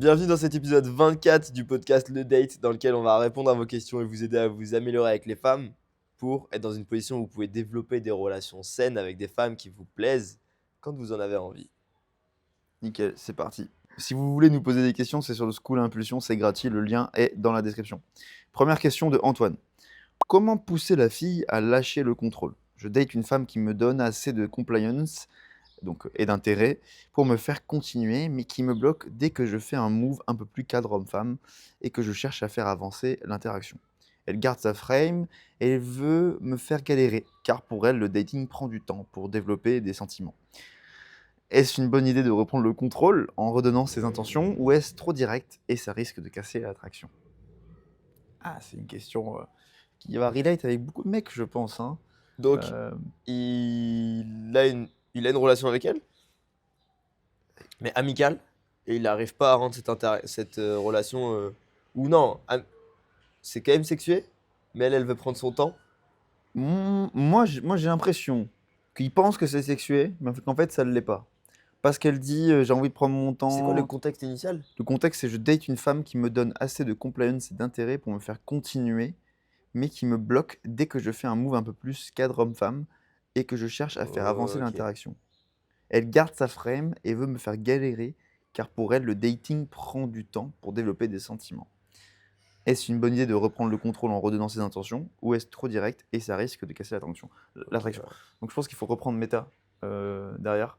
Bienvenue dans cet épisode 24 du podcast Le Date, dans lequel on va répondre à vos questions et vous aider à vous améliorer avec les femmes pour être dans une position où vous pouvez développer des relations saines avec des femmes qui vous plaisent quand vous en avez envie. Nickel, c'est parti. Si vous voulez nous poser des questions, c'est sur le School Impulsion, c'est gratuit, le lien est dans la description. Première question de Antoine. Comment pousser la fille à lâcher le contrôle? Je date une femme qui me donne assez de compliance et d'intérêt pour me faire continuer, mais qui me bloque dès que je fais un move un peu plus cadre homme-femme et que je cherche à faire avancer l'interaction. Elle garde sa frame et elle veut me faire galérer, car pour elle, le dating prend du temps pour développer des sentiments. Est-ce une bonne idée de reprendre le contrôle en redonnant ses intentions ou est-ce trop direct et ça risque de casser l'attraction? Ah, c'est une question qui va relate avec beaucoup de mecs, je pense, hein. Donc, Euh, il a une relation avec elle, mais amicale, et il n'arrive pas à rendre cette relation... ou non, c'est quand même sexué, mais elle veut prendre son temps. moi, j'ai l'impression qu'il pense que c'est sexué, mais qu'en fait, ça ne l'est pas. Parce qu'elle dit j'ai envie de prendre mon C'est quoi le temps. contexte initial? Le contexte, c'est je date une femme qui me donne assez de compliance et d'intérêt pour me faire continuer, mais qui me bloque dès que je fais un move un peu plus cadre homme-femme et que je cherche à faire avancer Ok. l'interaction. Elle garde sa frame et veut me faire galérer, car pour elle, le dating prend du temps pour développer des sentiments. Est-ce une bonne idée de reprendre le contrôle en redonnant ses intentions, ou est-ce trop direct et ça risque de casser l'attraction? L'attraction. Donc je pense qu'il faut reprendre méta derrière,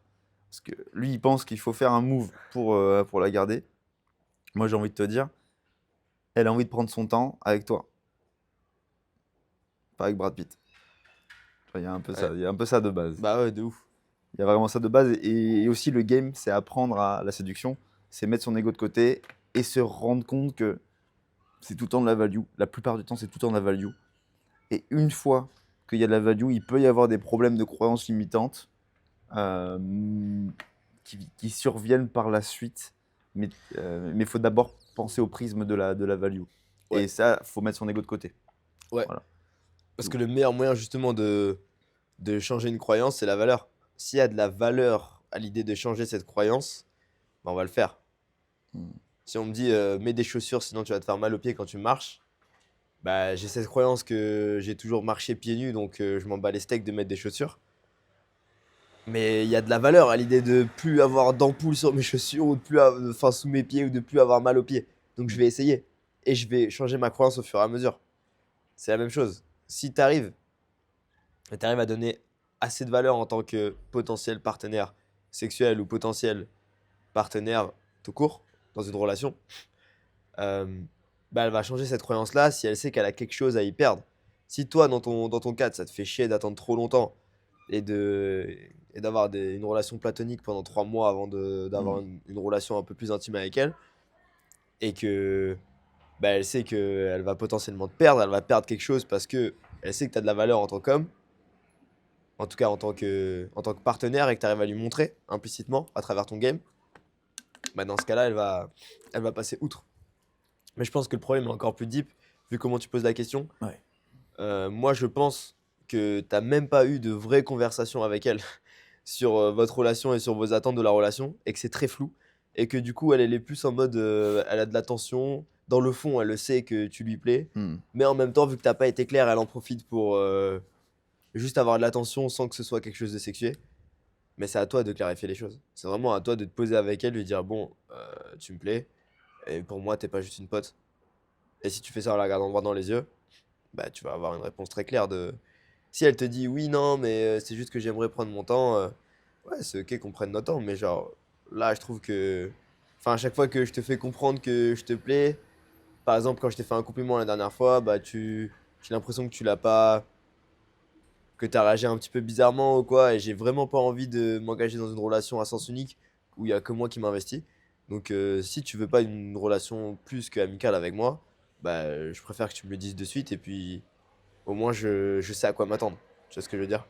parce que lui, il pense qu'il faut faire un move pour la garder. Moi, j'ai envie de te dire, elle a envie de prendre son temps avec toi, pas avec Brad Pitt. Enfin, il y a un peu ça, Ouais. il y a un peu ça de base. Bah ouais, de ouf. Il y a vraiment ça de base. Et aussi, le game, c'est apprendre à la séduction. C'est mettre son ego de côté et se rendre compte que c'est tout le temps de la value. La plupart du temps, c'est tout le temps de la value. Et une fois qu'il y a de la value, il peut y avoir des problèmes de croyances limitantes euh, qui surviennent par la suite. Mais il faut d'abord penser au prisme de la value. Ouais. Et ça, il faut mettre son ego de côté. Ouais. Voilà. Parce que le meilleur moyen justement de changer une croyance, c'est la valeur. S'il y a de la valeur à l'idée de changer cette croyance, bah, on va le faire. Mm. Si on me dit mets des chaussures sinon tu vas te faire mal aux pieds quand tu marches, bah j'ai cette croyance que j'ai toujours marché pieds nus donc je m'en bats les steaks de mettre des chaussures. Mais il y a de la valeur à l'idée de plus avoir d'ampoule sur mes chaussures ou de plus enfin sous mes pieds ou de plus avoir mal aux pieds. Donc je vais essayer et je vais changer ma croyance au fur et à mesure. C'est la même chose. Si tu arrives et tu arrives à donner assez de valeur en tant que potentiel partenaire sexuel ou potentiel partenaire tout court dans une relation, euh, bah elle va changer cette croyance-là si elle sait qu'elle a quelque chose à y perdre. Si toi, dans ton cadre, ça te fait chier d'attendre trop longtemps et d'avoir une relation platonique pendant 3 mois avant d'avoir Mm. une relation un peu plus intime avec elle, et que bah, elle sait qu'elle va potentiellement te perdre, elle va perdre quelque chose parce que elle sait que tu as de la valeur en tant qu'homme, en tout cas en tant que partenaire, et que tu arrives à lui montrer implicitement à travers ton game, bah dans ce cas-là, elle va passer outre. Mais je pense que le problème est encore plus deep, vu comment tu poses la question. Ouais. Moi, je pense que tu n'as même pas eu de vraie conversation avec elle sur votre relation et sur vos attentes de la relation, et que c'est très flou, et que du coup, elle est plus en mode, elle a de l'attention. Dans le fond, elle le sait que tu lui plais, Mm. mais en même temps, vu que tu n'as pas été clair, elle en profite pour juste avoir de l'attention sans que ce soit quelque chose de sexué. Mais c'est à toi de clarifier les choses. C'est vraiment à toi de te poser avec elle, lui dire bon, tu me plais, et pour moi, t'es pas juste une pote. Et si tu fais ça en la regardant droit dans les yeux, bah tu vas avoir une réponse très claire de. Si elle te dit oui, non, mais c'est juste que j'aimerais prendre mon temps, ouais, c'est ok qu'on prenne notre temps, mais genre là, je trouve que. Enfin, à chaque fois que je te fais comprendre que je te plais, par exemple, quand je t'ai fait un compliment la dernière fois, bah j'ai l'impression que tu l'as pas. Que t'as réagi un petit peu bizarrement ou quoi, et j'ai vraiment pas envie de m'engager dans une relation à sens unique où il y a que moi qui m'investis. Donc si tu veux pas une relation plus qu'amicale avec moi, bah je préfère que tu me le dises de suite, et puis au moins je sais à quoi m'attendre. Tu vois ce que je veux dire?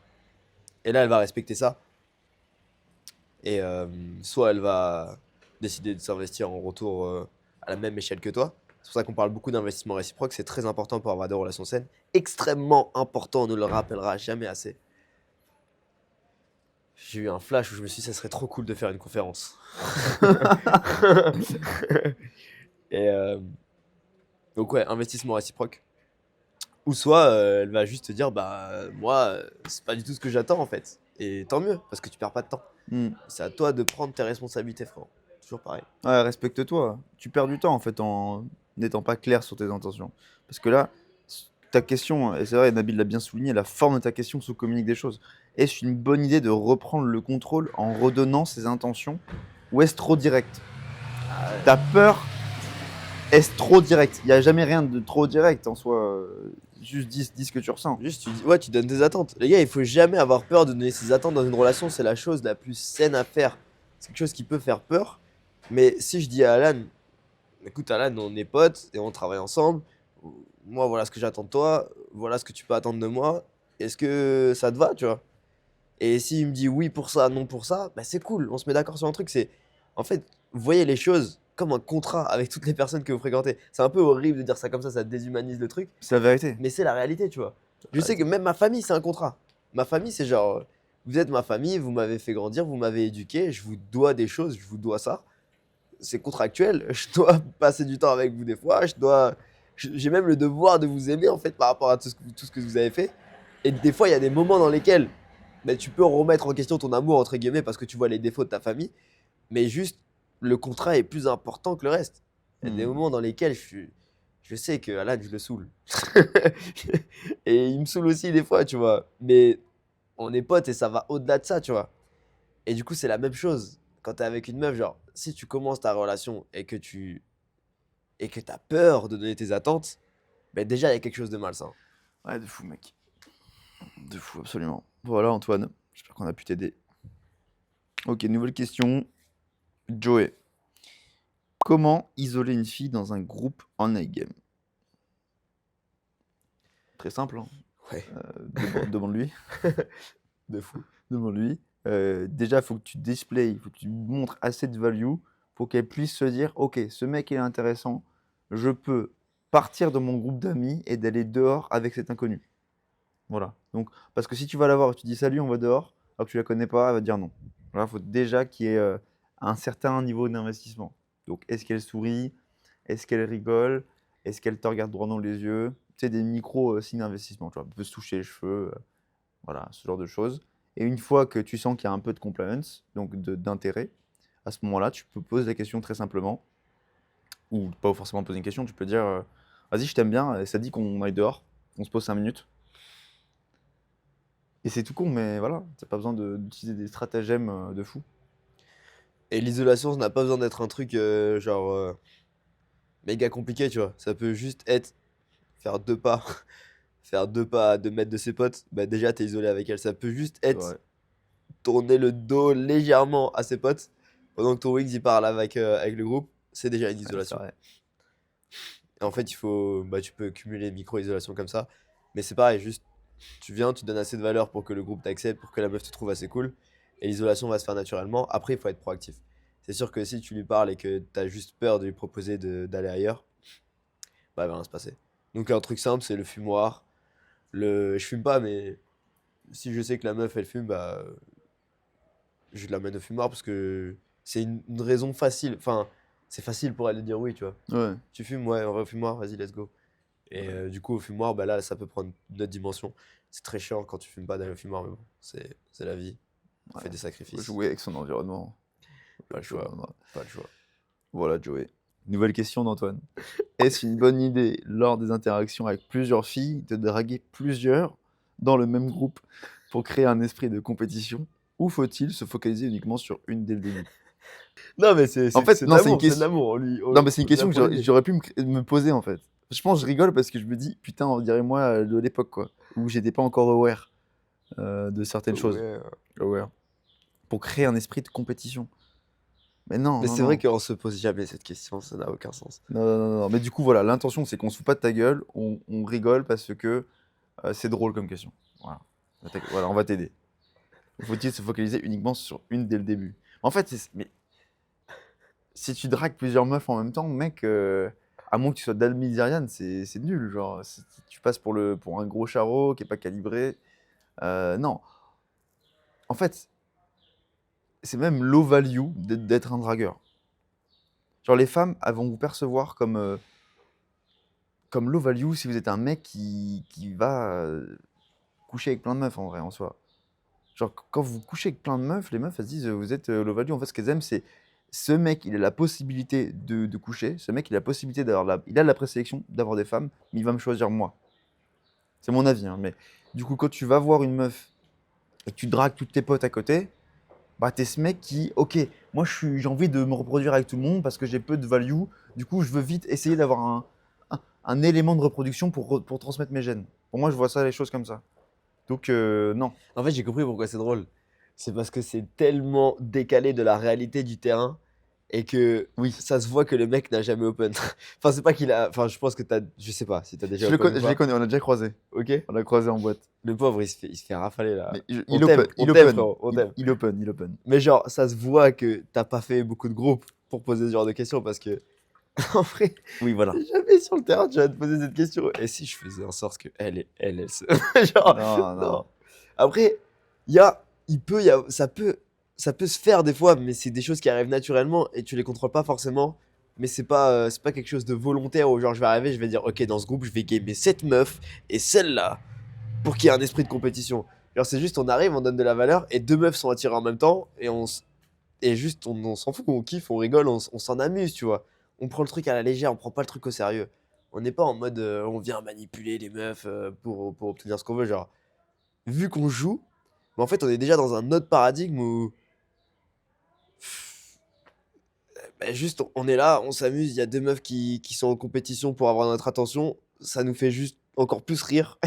Et là, elle va respecter ça, et soit elle va décider de s'investir en retour à la même échelle que toi. C'est pour ça qu'on parle beaucoup d'investissement réciproque, c'est très important pour avoir des relations saines. Extrêmement important, on ne le rappellera jamais assez. J'ai eu un flash où je me suis dit, ça serait trop cool de faire une conférence. Et donc ouais, investissement réciproque. Ou soit elle va juste te dire, bah moi, c'est pas du tout ce que j'attends en fait. Et tant mieux, parce que tu perds pas de temps. Hmm. C'est à toi de prendre tes responsabilités, frérot. Toujours pareil. Ouais, respecte-toi. Tu perds du temps en fait en n'étant pas clair sur tes intentions. Parce que là, ta question, et c'est vrai, Nabil l'a bien souligné, la forme de ta question sous-communique des choses. Est-ce une bonne idée de reprendre le contrôle en redonnant ses intentions ou est-ce trop direct? T'as peur? Est-ce trop direct? Il n'y a jamais rien de trop direct en soi. Juste dis ce que tu ressens. Juste, tu dis, ouais, tu donnes tes attentes. Les gars, il faut jamais avoir peur de donner ses attentes dans une relation. C'est la chose la plus saine à faire. C'est quelque chose qui peut faire peur. Mais si je dis à Alan, écoute, Alan, on est potes et on travaille ensemble. Moi, voilà ce que j'attends de toi. Voilà ce que tu peux attendre de moi. Est-ce que ça te va, tu vois? Et s'il me dit oui pour ça, non pour ça, bah c'est cool. On se met d'accord sur un truc. C'est, en fait, vous voyez les choses comme un contrat avec toutes les personnes que vous fréquentez. C'est un peu horrible de dire ça comme ça déshumanise le truc. C'est la vérité. Mais c'est la réalité, tu vois. Je sais Ouais, que même ma famille, c'est un contrat. Ma famille, c'est genre, vous êtes ma famille, vous m'avez fait grandir, vous m'avez éduqué, je vous dois des choses, je vous dois ça. C'est contractuel, je dois passer du temps avec vous des fois, j'ai même le devoir de vous aimer en fait par rapport à tout ce que vous avez fait. Et des fois, il y a des moments dans lesquels bah, tu peux remettre en question ton amour, entre guillemets, parce que tu vois les défauts de ta famille, mais juste, le contrat est plus important que le reste. Il y a des Hmm. moments dans lesquels je sais que Alan, je le saoule. Et il me saoule aussi des fois, tu vois. Mais on est potes et ça va au-delà de ça, tu vois. Et du coup, c'est la même chose. Quand t'es avec une meuf, genre, si tu commences ta relation et que t'as peur de donner tes attentes, ben déjà, il y a quelque chose de malsain. Ouais, de fou, mec. De fou, absolument. Voilà, Antoine. J'espère qu'on a pu t'aider. Ok, nouvelle question. Joey. Comment isoler une fille dans un groupe en night game? Très simple, hein. Ouais, Demande-lui. de fou. Demande-lui. Déjà, il faut que tu displays, il faut que tu montres assez de value pour qu'elle puisse se dire, ok, ce mec il est intéressant, je peux partir de mon groupe d'amis et d'aller dehors avec cet inconnu. Voilà. Donc, parce que si tu vas la voir et tu dis salut, on va dehors, alors que tu la connais pas, elle va te dire non. Voilà, il faut déjà qu'il y ait un certain niveau d'investissement. Donc, est-ce qu'elle sourit? Est-ce qu'elle rigole? Est-ce qu'elle te regarde droit dans les yeux? Tu sais, des micro signes d'investissement. Tu vois, elle peut se toucher les cheveux, voilà, ce genre de choses. Et une fois que tu sens qu'il y a un peu de compliance, donc d'intérêt, à ce moment-là, tu peux poser la question très simplement, ou pas forcément poser une question, tu peux dire vas-y, je t'aime bien, et ça dit qu'on aille dehors, on se pose 5 minutes. Et c'est tout con, mais voilà, t'as pas besoin d'utiliser des stratagèmes de fou. Et l'isolation, ça n'a pas besoin d'être un truc genre méga compliqué, tu vois. Ça peut juste être faire deux pas, faire deux pas à 2 mètres de ses potes. Bah déjà, t'es isolé avec elle. Ça peut juste C'est être vrai. tourner le dos légèrement à ses potes pendant que ton Wings il parle avec le groupe, c'est déjà une Ouais, c'est isolation. vrai. Et en fait, bah, tu peux cumuler micro-isolation comme ça. Mais c'est pareil, juste tu viens, tu donnes assez de valeur pour que le groupe t'accepte, pour que la meuf te trouve assez cool. Et l'isolation va se faire naturellement. Après, il faut être proactif. C'est sûr que si tu lui parles et que tu as juste peur de lui proposer d'aller ailleurs, bah, il va rien se passer. Donc, un truc simple, c'est le fumoir. Je fume pas, mais si je sais que la meuf elle fume, bah, je l'amène au fumoir parce que c'est une raison facile. Enfin, c'est facile pour elle de dire oui, tu vois. Ouais, Tu fumes, ouais, on va au fumoir, vas-y, let's go. Et ouais, du coup, au fumoir, bah là, ça peut prendre une autre dimension. C'est très chiant quand tu fumes pas d'aller au fumoir, mais bon, c'est la vie. On ouais. fait des Faut sacrifices. jouer avec son environnement. Pas le choix. Pas le choix. Voilà, Joey. Nouvelle question d'Antoine. Est-ce une bonne idée, lors des interactions avec plusieurs filles, de draguer plusieurs dans le même groupe pour créer un esprit de compétition? Ou faut-il se focaliser uniquement sur une dès le début? Non, mais c'est En c'est- fait, c'est de non, c'est une l'amour, c'est de question. l'amour. Non, mais c'est une On lui question que apprend l'idée. j'aurais pu me poser en fait. Je pense que je rigole parce que je me dis, putain, on dirait moi de l'époque quoi, où j'étais pas encore aware de certaines choses. Ouais. Aware. Pour créer un esprit de compétition. Mais non, Mais non, c'est vrai non. qu'on se pose jamais cette question, ça n'a aucun sens. Non, non, non, non. Mais du coup, voilà, l'intention, c'est qu'on se fout pas de ta gueule, on rigole parce que c'est drôle comme question. Voilà. Voilà, on va t'aider. Faut-il se focaliser uniquement sur une dès le début? En fait, mais si tu dragues plusieurs meufs en même temps, mec, à moins que tu sois Dalmizerian, c'est nul. Genre, si tu passes pour un gros charreau qui est pas calibré. Non. En fait, c'est même low value d'être un dragueur. Genre, les femmes, elles vont vous percevoir comme low value si vous êtes un mec qui va coucher avec plein de meufs, en vrai, en soi. Genre, quand vous couchez avec plein de meufs, les meufs, elles se disent, vous êtes low value. En fait, ce qu'elles aiment, c'est ce mec, il a la possibilité de coucher. Ce mec, il a la possibilité il a la présélection d'avoir des femmes, mais il va me choisir moi. C'est mon avis, hein, mais du coup, quand tu vas voir une meuf et que tu dragues toutes tes potes à côté, bah, t'es ce mec qui, ok, moi, j'ai envie de me reproduire avec tout le monde parce que j'ai peu de value. Du coup, je veux vite essayer d'avoir un élément de reproduction pour transmettre mes gènes. Pour moi, je vois ça, les choses comme ça. Donc, non. En fait, j'ai compris pourquoi c'est drôle. C'est parce que c'est tellement décalé de la réalité du terrain et que Oui. ça se voit que le mec n'a jamais open. Enfin, c'est pas qu'il a. Enfin, je pense que t'as. Je sais pas si t'as déjà open ou Je les pas. connais, on a déjà croisé. Ok? On l'a croisé en boîte. Le pauvre, il se fait rafaler là. Mais On il t'aime, open, on il t'aime, open, frérot, on t'aime. il open, il open. Mais genre, ça se voit que t'as pas fait beaucoup de groupes pour poser ce genre de questions parce que, en vrai, Oui, voilà. jamais sur le terrain tu vas te poser cette question. Et si je faisais en sorte que elle se. Genre, Non, non. non. Après, ça peut se faire des fois, mais c'est des choses qui arrivent naturellement et tu les contrôles pas forcément. Mais c'est pas quelque chose de volontaire où genre je vais arriver, je vais dire, ok, dans ce groupe, je vais gamer cette meuf et celle-là pour qu'il y ait un esprit de compétition. Genre, c'est juste, on arrive, on donne de la valeur et deux meufs sont attirées en même temps et juste, on s'en fout, on kiffe, on rigole, on s'en amuse, tu vois. On prend le truc à la légère, on prend pas le truc au sérieux. On n'est pas en mode, on vient manipuler les meufs pour obtenir ce qu'on veut. Genre, vu qu'on joue, mais en fait, on est déjà dans un autre paradigme où bah, juste on est là, on s'amuse, il y a deux meufs qui sont en compétition pour avoir notre attention, ça nous fait juste encore plus rire.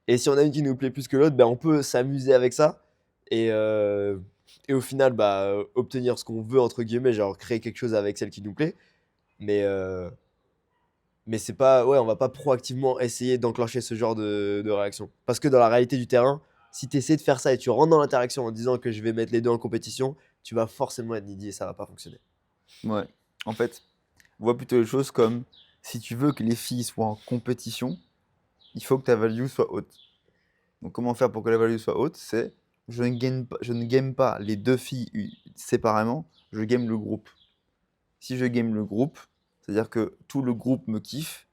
Et si on a une qui nous plaît plus que l'autre, ben on peut s'amuser avec ça et, euh, et au final bah, obtenir ce qu'on veut, entre guillemets, genre créer quelque chose avec celle qui nous plaît. Mais, euh, mais c'est pas, ouais, on va pas proactivement essayer d'enclencher ce genre de réaction. Parce que dans la réalité du terrain, si tu essaies de faire ça et tu rentres dans l'interaction en disant que je vais mettre les deux en compétition, tu vas forcément être needy et ça va pas fonctionner. Ouais. En fait, on voit plutôt les choses comme si tu veux que les filles soient en compétition, il faut que ta value soit haute. Donc, comment faire pour que la value soit haute? C'est je ne game pas les deux filles séparément, je game le groupe. Si je game le groupe, c'est-à-dire que tout le groupe me kiffe.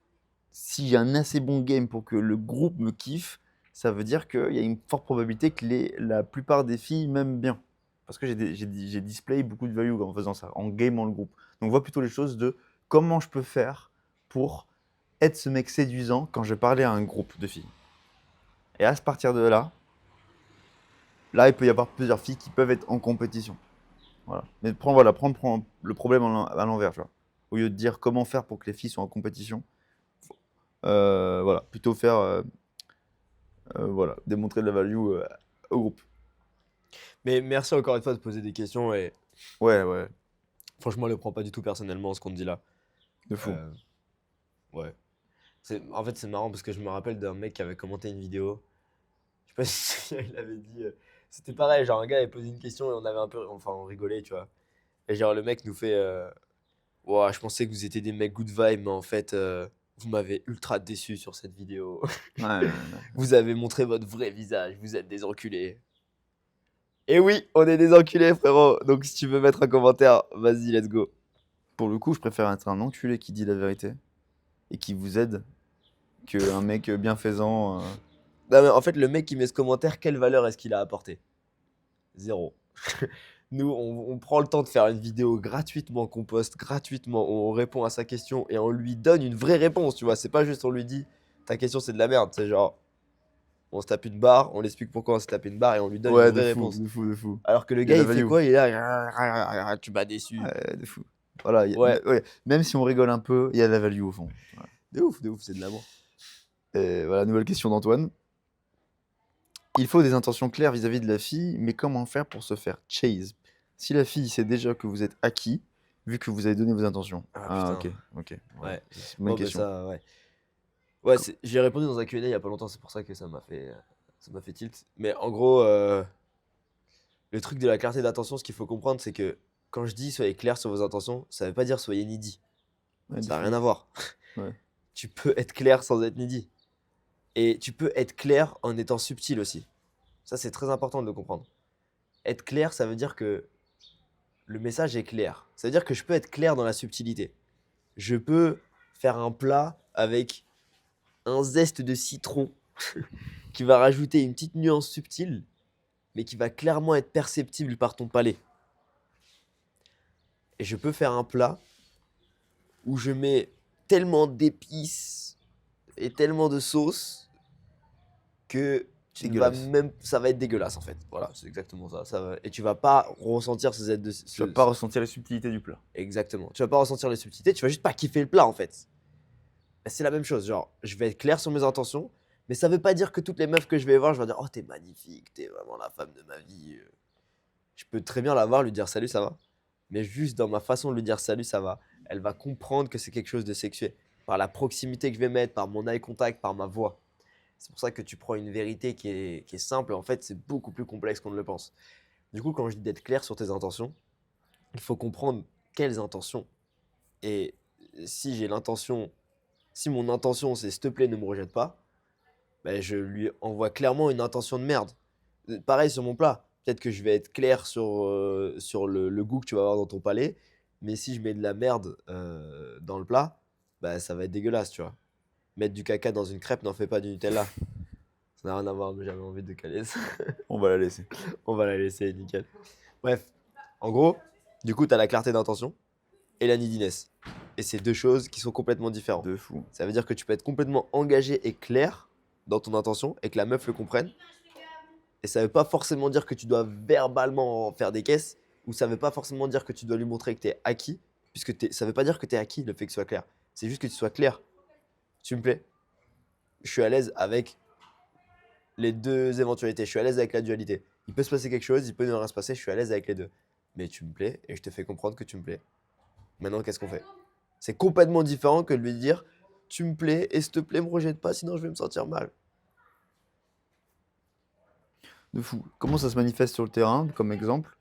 Si j'ai un assez bon game pour que le groupe me kiffe, ça veut dire qu'il y a une forte probabilité que la plupart des filles m'aiment bien. Parce que j'ai display beaucoup de value en faisant ça, en gamant le groupe. Donc on voit plutôt les choses de comment je peux faire pour être ce mec séduisant quand je vais parler à un groupe de filles. Et à partir de là, il peut y avoir plusieurs filles qui peuvent être en compétition. Voilà. Mais prendre le problème à l'envers, tu vois. Au lieu de dire comment faire pour que les filles soient en compétition, voilà, plutôt faire voilà, démontrer de la value au groupe. Mais merci encore une fois de poser des questions et Ouais, ouais, franchement, ne le prends pas du tout personnellement ce qu'on te dit là. de fou. Euh, ouais. En fait, c'est marrant parce que je me rappelle d'un mec qui avait commenté une vidéo. Je sais pas si il avait dit. C'était pareil, genre un gars avait posé une question et on avait un peu. Enfin, on rigolait, tu vois. Et genre le mec nous fait. Ouah, je pensais que vous étiez des mecs good vibe, mais en fait, vous m'avez ultra déçu sur cette vidéo. Ouais, ouais, ouais. Vous avez montré votre vrai visage, vous êtes des enculés. Et oui, on est des enculés, frérot. Donc si tu veux mettre un commentaire, vas-y, let's go. Pour le coup, je préfère être un enculé qui dit la vérité et qui vous aide qu'un mec bienfaisant. Non, mais en fait, le mec qui met ce commentaire, quelle valeur est-ce qu'il a apporté? Zéro. Nous, on prend le temps de faire une vidéo gratuitement, qu'on poste gratuitement, on répond à sa question et on lui donne une vraie réponse, tu vois. C'est pas juste on lui dit ta question c'est de la merde, c'est genre on se tape une barre, on l'explique pourquoi on se tape une barre et on lui donne une Ouais, de vraie fou, réponse. de fou, de fou. Alors que le Il y a gars de la il fait value. quoi? Il est là, tu m'as déçu. Ouais, de fou. Voilà, Ouais, ouais, même si on rigole un peu, il y a de la value au fond. Voilà. de ouf, c'est de l'amour. Et voilà, nouvelle question d'Antoine. Il faut des intentions claires vis-à-vis de la fille, mais comment faire pour se faire chase? Si la fille sait déjà que vous êtes acquis, vu que vous avez donné vos intentions. Ah Ah, putain. ok, ok. Ouais, Ouais. c'est une bonne Bon, bah question. ça, ouais. Ouais, j'ai répondu dans un Q&A il y a pas longtemps, c'est pour ça que ça m'a fait tilt. Mais en gros, le truc de la clarté d'attention, ce qu'il faut comprendre, c'est que quand je dis soyez clair sur vos intentions, ça veut pas dire soyez needy. Ouais, de Ça n'a fou. rien à voir. Ouais. Tu peux être clair sans être needy. Et tu peux être clair en étant subtil aussi. Ça, c'est très important de le comprendre. Être clair, ça veut dire que le message est clair. C'est-à-dire que je peux être clair dans la subtilité. Je peux faire un plat avec un zeste de citron qui va rajouter une petite nuance subtile, mais qui va clairement être perceptible par ton palais. Et je peux faire un plat où je mets tellement d'épices et tellement de sauce que tu ne vas Dégueulasse. même, ça va être dégueulasse en fait. Voilà, c'est exactement ça. Et tu vas pas ressentir ces aides de. Tu vas pas ressentir la subtilité du plat. Exactement. Tu vas pas ressentir les subtilités, tu vas juste pas kiffer le plat en fait. C'est la même chose. Genre, je vais être clair sur mes intentions, mais ça veut pas dire que toutes les meufs que je vais voir, je vais dire oh t'es magnifique, t'es vraiment la femme de ma vie. Je peux très bien la voir, lui dire salut, ça va. Mais juste dans ma façon de lui dire salut, ça va, elle va comprendre que c'est quelque chose de sexué. Par la proximité que je vais mettre, par mon eye contact, par ma voix. C'est pour ça que tu prends une vérité qui est simple, et en fait, c'est beaucoup plus complexe qu'on ne le pense. Du coup, quand je dis d'être clair sur tes intentions, il faut comprendre quelles intentions. Et si j'ai l'intention, si mon intention c'est s'il te plaît, ne me rejette pas, ben, je lui envoie clairement une intention de merde. Pareil sur mon plat. Peut-être que je vais être clair sur le goût que tu vas avoir dans ton palais, mais si je mets de la merde dans le plat, bah, ça va être dégueulasse, tu vois. Mettre du caca dans une crêpe n'en fait pas du Nutella. Ça n'a rien à voir, mais j'avais envie de caler ça. On va la laisser. On va la laisser, nickel. Bref, en gros, du coup, tu as la clarté d'intention et la neediness. Et c'est deux choses qui sont complètement différentes. De fou. Ça veut dire que tu peux être complètement engagé et clair dans ton intention et que la meuf le comprenne. Et ça veut pas forcément dire que tu dois verbalement faire des caisses, ou ça veut pas forcément dire que tu dois lui montrer que tu es acquis, puisque ça veut pas dire que tu es acquis le fait que ce soit clair. C'est juste que tu sois clair. Tu me plais. Je suis à l'aise avec les deux éventualités. Je suis à l'aise avec la dualité. Il peut se passer quelque chose, il peut ne rien se passer, je suis à l'aise avec les deux. Mais tu me plais et je te fais comprendre que tu me plais. Maintenant, qu'est-ce qu'on fait? C'est complètement différent que de lui dire tu me plais et s'il te plaît, me rejette pas, sinon je vais me sentir mal. De fou. Comment ça se manifeste sur le terrain, comme exemple?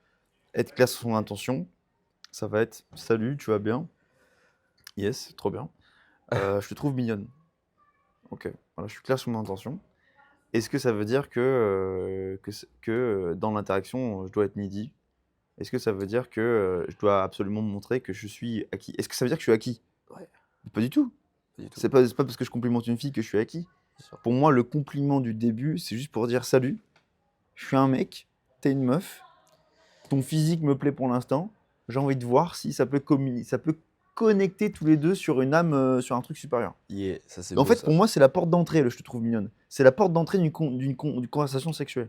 Être clair sur son intention, ça va être salut, tu vas bien? Yes, trop bien. Je te trouve mignonne. Ok, voilà, je suis clair sur mon intention. Est-ce que ça veut dire que dans l'interaction, je dois être needy? Est-ce que ça veut dire que je dois absolument me montrer que je suis acquis? Est-ce que ça veut dire que je suis acquis? Ouais, Pas du tout. pas du tout. C'est pas parce que je complimente une fille que je suis acquis. C'est sûr. Pour moi, le compliment du début, c'est juste pour dire salut, je suis un mec, t'es une meuf, ton physique me plaît pour l'instant, j'ai envie de voir si ça peut connecter tous les deux sur une âme, sur un truc supérieur. Yeah, ça c'est En beau fait, ça. pour moi, c'est la porte d'entrée, le je te trouve mignonne. C'est la porte d'entrée d'une conversation sexuelle.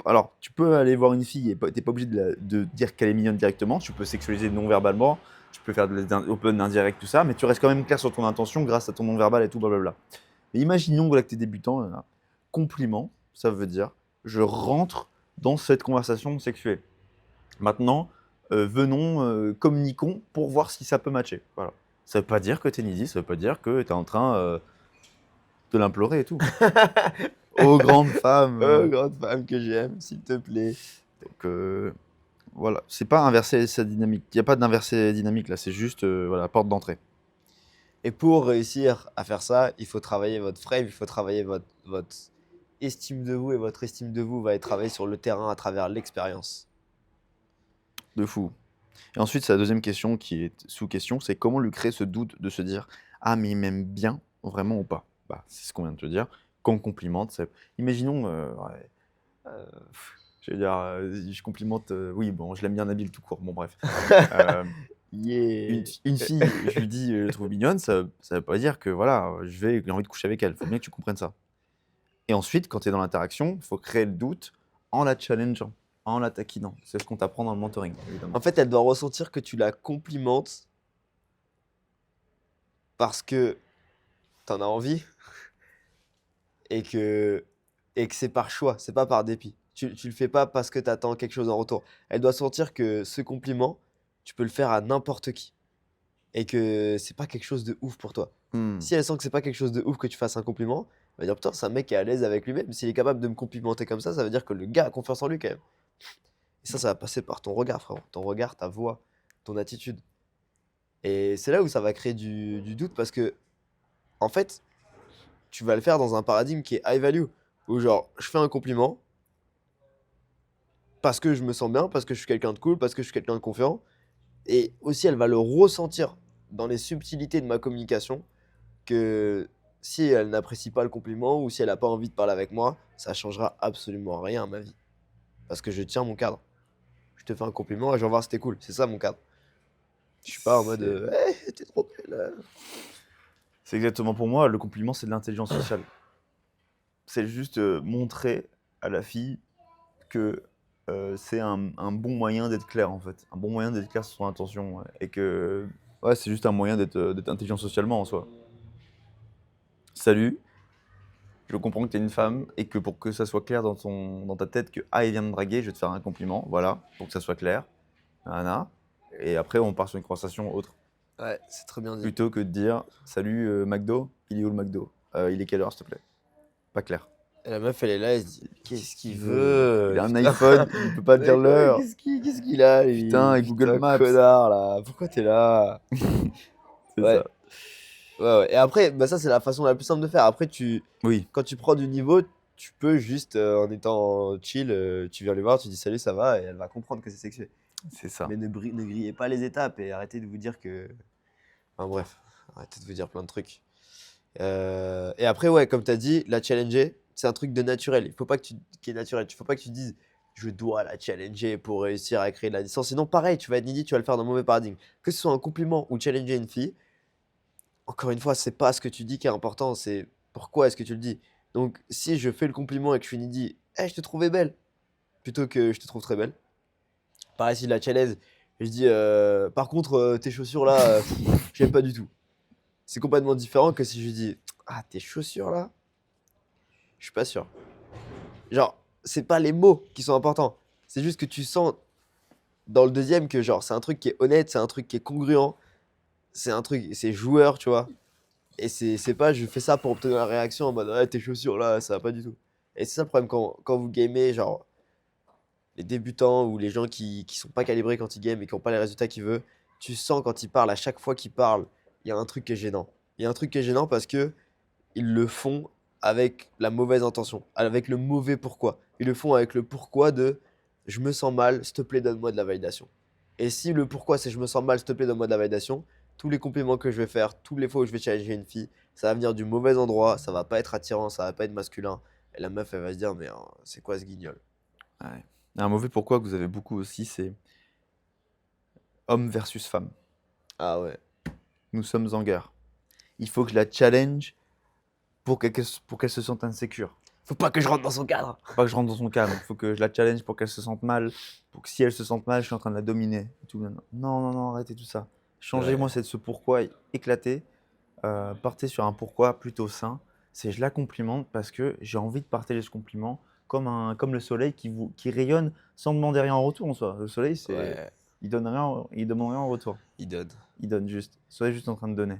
Alors, tu peux aller voir une fille et t'es pas obligé de dire qu'elle est mignonne directement. Tu peux sexualiser non-verbalement, tu peux faire de l'open, indirect, tout ça, mais tu restes quand même clair sur ton intention grâce à ton non-verbal et tout, blablabla. Mais imaginons voilà, que tu es débutant, compliment, ça veut dire je rentre dans cette conversation sexuelle. Maintenant, venons, communiquons pour voir si ça peut matcher. Voilà. Ça veut pas dire que tu es needy, ça veut pas dire que tu es en train de l'implorer et tout. Ô grande femme. Oh, grande femme que j'aime, s'il te plaît. Donc voilà, c'est pas inverser sa dynamique. Il n'y a pas d'inverser dynamique là, c'est juste voilà, porte d'entrée. Et pour réussir à faire ça, il faut travailler votre frame, il faut travailler votre estime de vous, et votre estime de vous va être travaillée sur le terrain à travers l'expérience. De fou. Et ensuite, c'est la deuxième question qui est sous question, c'est comment lui créer ce doute de se dire ah mais il m'aime bien vraiment ou pas. Bah c'est ce qu'on vient de te dire. Quand on complimente, imaginons, ouais, je vais dire, je complimente, oui bon, je l'aime bien Nabil tout court. Bon bref. Yeah. Une fille, je lui dis, je la trouve mignonne, ça veut pas dire que voilà, j'ai envie de coucher avec elle. Il faut bien que tu comprennes ça. Et ensuite, quand tu es dans l'interaction, il faut créer le doute en la challengeant, en la taquinant. C'est ce qu'on t'apprend dans le mentoring, évidemment. En fait, elle doit ressentir que tu la complimentes parce que t'en as envie et que, et que c'est par choix, c'est pas par dépit. Tu le fais pas parce que t'attends quelque chose en retour. Elle doit sentir que ce compliment, tu peux le faire à n'importe qui et que c'est pas quelque chose de ouf pour toi. Hmm. Si elle sent que c'est pas quelque chose de ouf que tu fasses un compliment, elle va dire putain, c'est un mec qui est à l'aise avec lui-même. S'il est capable de me complimenter comme ça veut dire que le gars a confiance en lui quand même. Et ça va passer par ton regard, frérot. Ton regard, ta voix, ton attitude. Et c'est là où ça va créer du doute parce que, en fait, tu vas le faire dans un paradigme qui est high value. Où genre, je fais un compliment parce que je me sens bien, parce que je suis quelqu'un de cool, parce que je suis quelqu'un de confiant. Et aussi, elle va le ressentir dans les subtilités de ma communication que si elle n'apprécie pas le compliment ou si elle n'a pas envie de parler avec moi, ça changera absolument rien à ma vie. Parce que je tiens mon cadre. Je te fais un compliment et je vais voir si t'es cool. C'est ça mon cadre. Je suis pas en mode hey, t'es trop belle. C'est exactement pour moi, le compliment, c'est de l'intelligence sociale. C'est juste montrer à la fille que c'est un bon moyen d'être clair, en fait. Un bon moyen d'être clair sur son intention. Ouais. Et que ouais, c'est juste un moyen d'être intelligent socialement en soi. Salut, je comprends que tu es une femme et que pour que ça soit clair dans ta tête que il vient de me draguer, je vais te faire un compliment, voilà, pour que ça soit clair. Nana. Et après, on part sur une conversation autre. Ouais, c'est très bien dit. Plutôt que de dire salut McDo, il est où le McDo Il est quelle heure, s'il te plaît Pas clair. Et la meuf, elle est là, elle se dit qu'est-ce qu'il Il veut a un putain. iPhone, il peut pas dire l'heure. Qu'est-ce qu'il a, lui Putain, et Google Maps. Connard, là. Pourquoi t'es là C'est Ouais. ça. Ouais. Et après, bah ça, c'est la façon la plus simple de faire. Après, Oui, quand tu prends du niveau, tu peux juste, en étant chill, tu viens lui voir, tu dis salut, ça va, et elle va comprendre que c'est sexuel. c'est ça. Mais ne grillez pas les étapes et arrêtez de vous dire que. Enfin bref, arrêtez de vous dire plein de trucs. Et après, ouais, comme tu as dit, la challenger, c'est un truc de naturel. Il faut pas que qui est naturel. Il faut pas que tu dises je dois la challenger pour réussir à créer de la distance. Sinon, pareil, tu vas être needy, tu vas le faire dans le mauvais paradigme. Que ce soit un compliment ou challenger une fille, encore une fois, c'est pas ce que tu dis qui est important, c'est pourquoi est-ce que tu le dis. Donc, si je fais le compliment et que je suis needy, hey, je te trouvais belle, plutôt que je te trouve très belle. Pareil, si la challenge, je dis par contre, tes chaussures là, j'aime pas du tout. C'est complètement différent que si je dis ah, tes chaussures là, je suis pas sûr. Genre, c'est pas les mots qui sont importants. C'est juste que tu sens dans le deuxième que genre c'est un truc qui est honnête, c'est un truc qui est congruent, c'est un truc, c'est joueur, tu vois. Et c'est pas je fais ça pour obtenir la réaction en mode ah, tes chaussures là, ça va pas du tout. Et c'est ça le problème quand vous gamez, genre les débutants ou les gens qui sont pas calibrés quand ils game et qui ont pas les résultats qu'ils veulent, tu sens quand ils parlent, à chaque fois qu'ils parlent, il y a un truc qui est gênant. Il y a un truc qui est gênant parce que ils le font avec la mauvaise intention, avec le mauvais pourquoi. Ils le font avec le pourquoi de je me sens mal, s'il te plaît, donne-moi de la validation. Et si le pourquoi c'est je me sens mal, s'il te plaît, donne-moi de la validation, tous les compliments que je vais faire, tous les fois où je vais challenger une fille, ça va venir du mauvais endroit, ça va pas être attirant, ça va pas être masculin. Et la meuf, elle va se dire, mais c'est quoi ce guignol? Ouais. Un mauvais pourquoi que vous avez beaucoup aussi, c'est homme versus femme. Ah ouais. Nous sommes en guerre. Il faut que je la challenge pour qu'elle se sente insécure. Faut pas que je rentre dans son cadre. Faut pas que je rentre dans son cadre. Il faut que je la challenge pour qu'elle se sente mal. Pour que si elle se sente mal, je suis en train de la dominer. Et tout. Non, arrêtez tout ça. Changez-moi ce pourquoi éclaté. Partez sur un pourquoi plutôt sain. C'est je la complimente parce que j'ai envie de partager ce compliment comme le soleil qui rayonne sans demander rien en retour en soi. Le soleil, Ouais, il donne rien, il demande rien en retour. il donne. Il donne juste. Soyez juste en train de donner.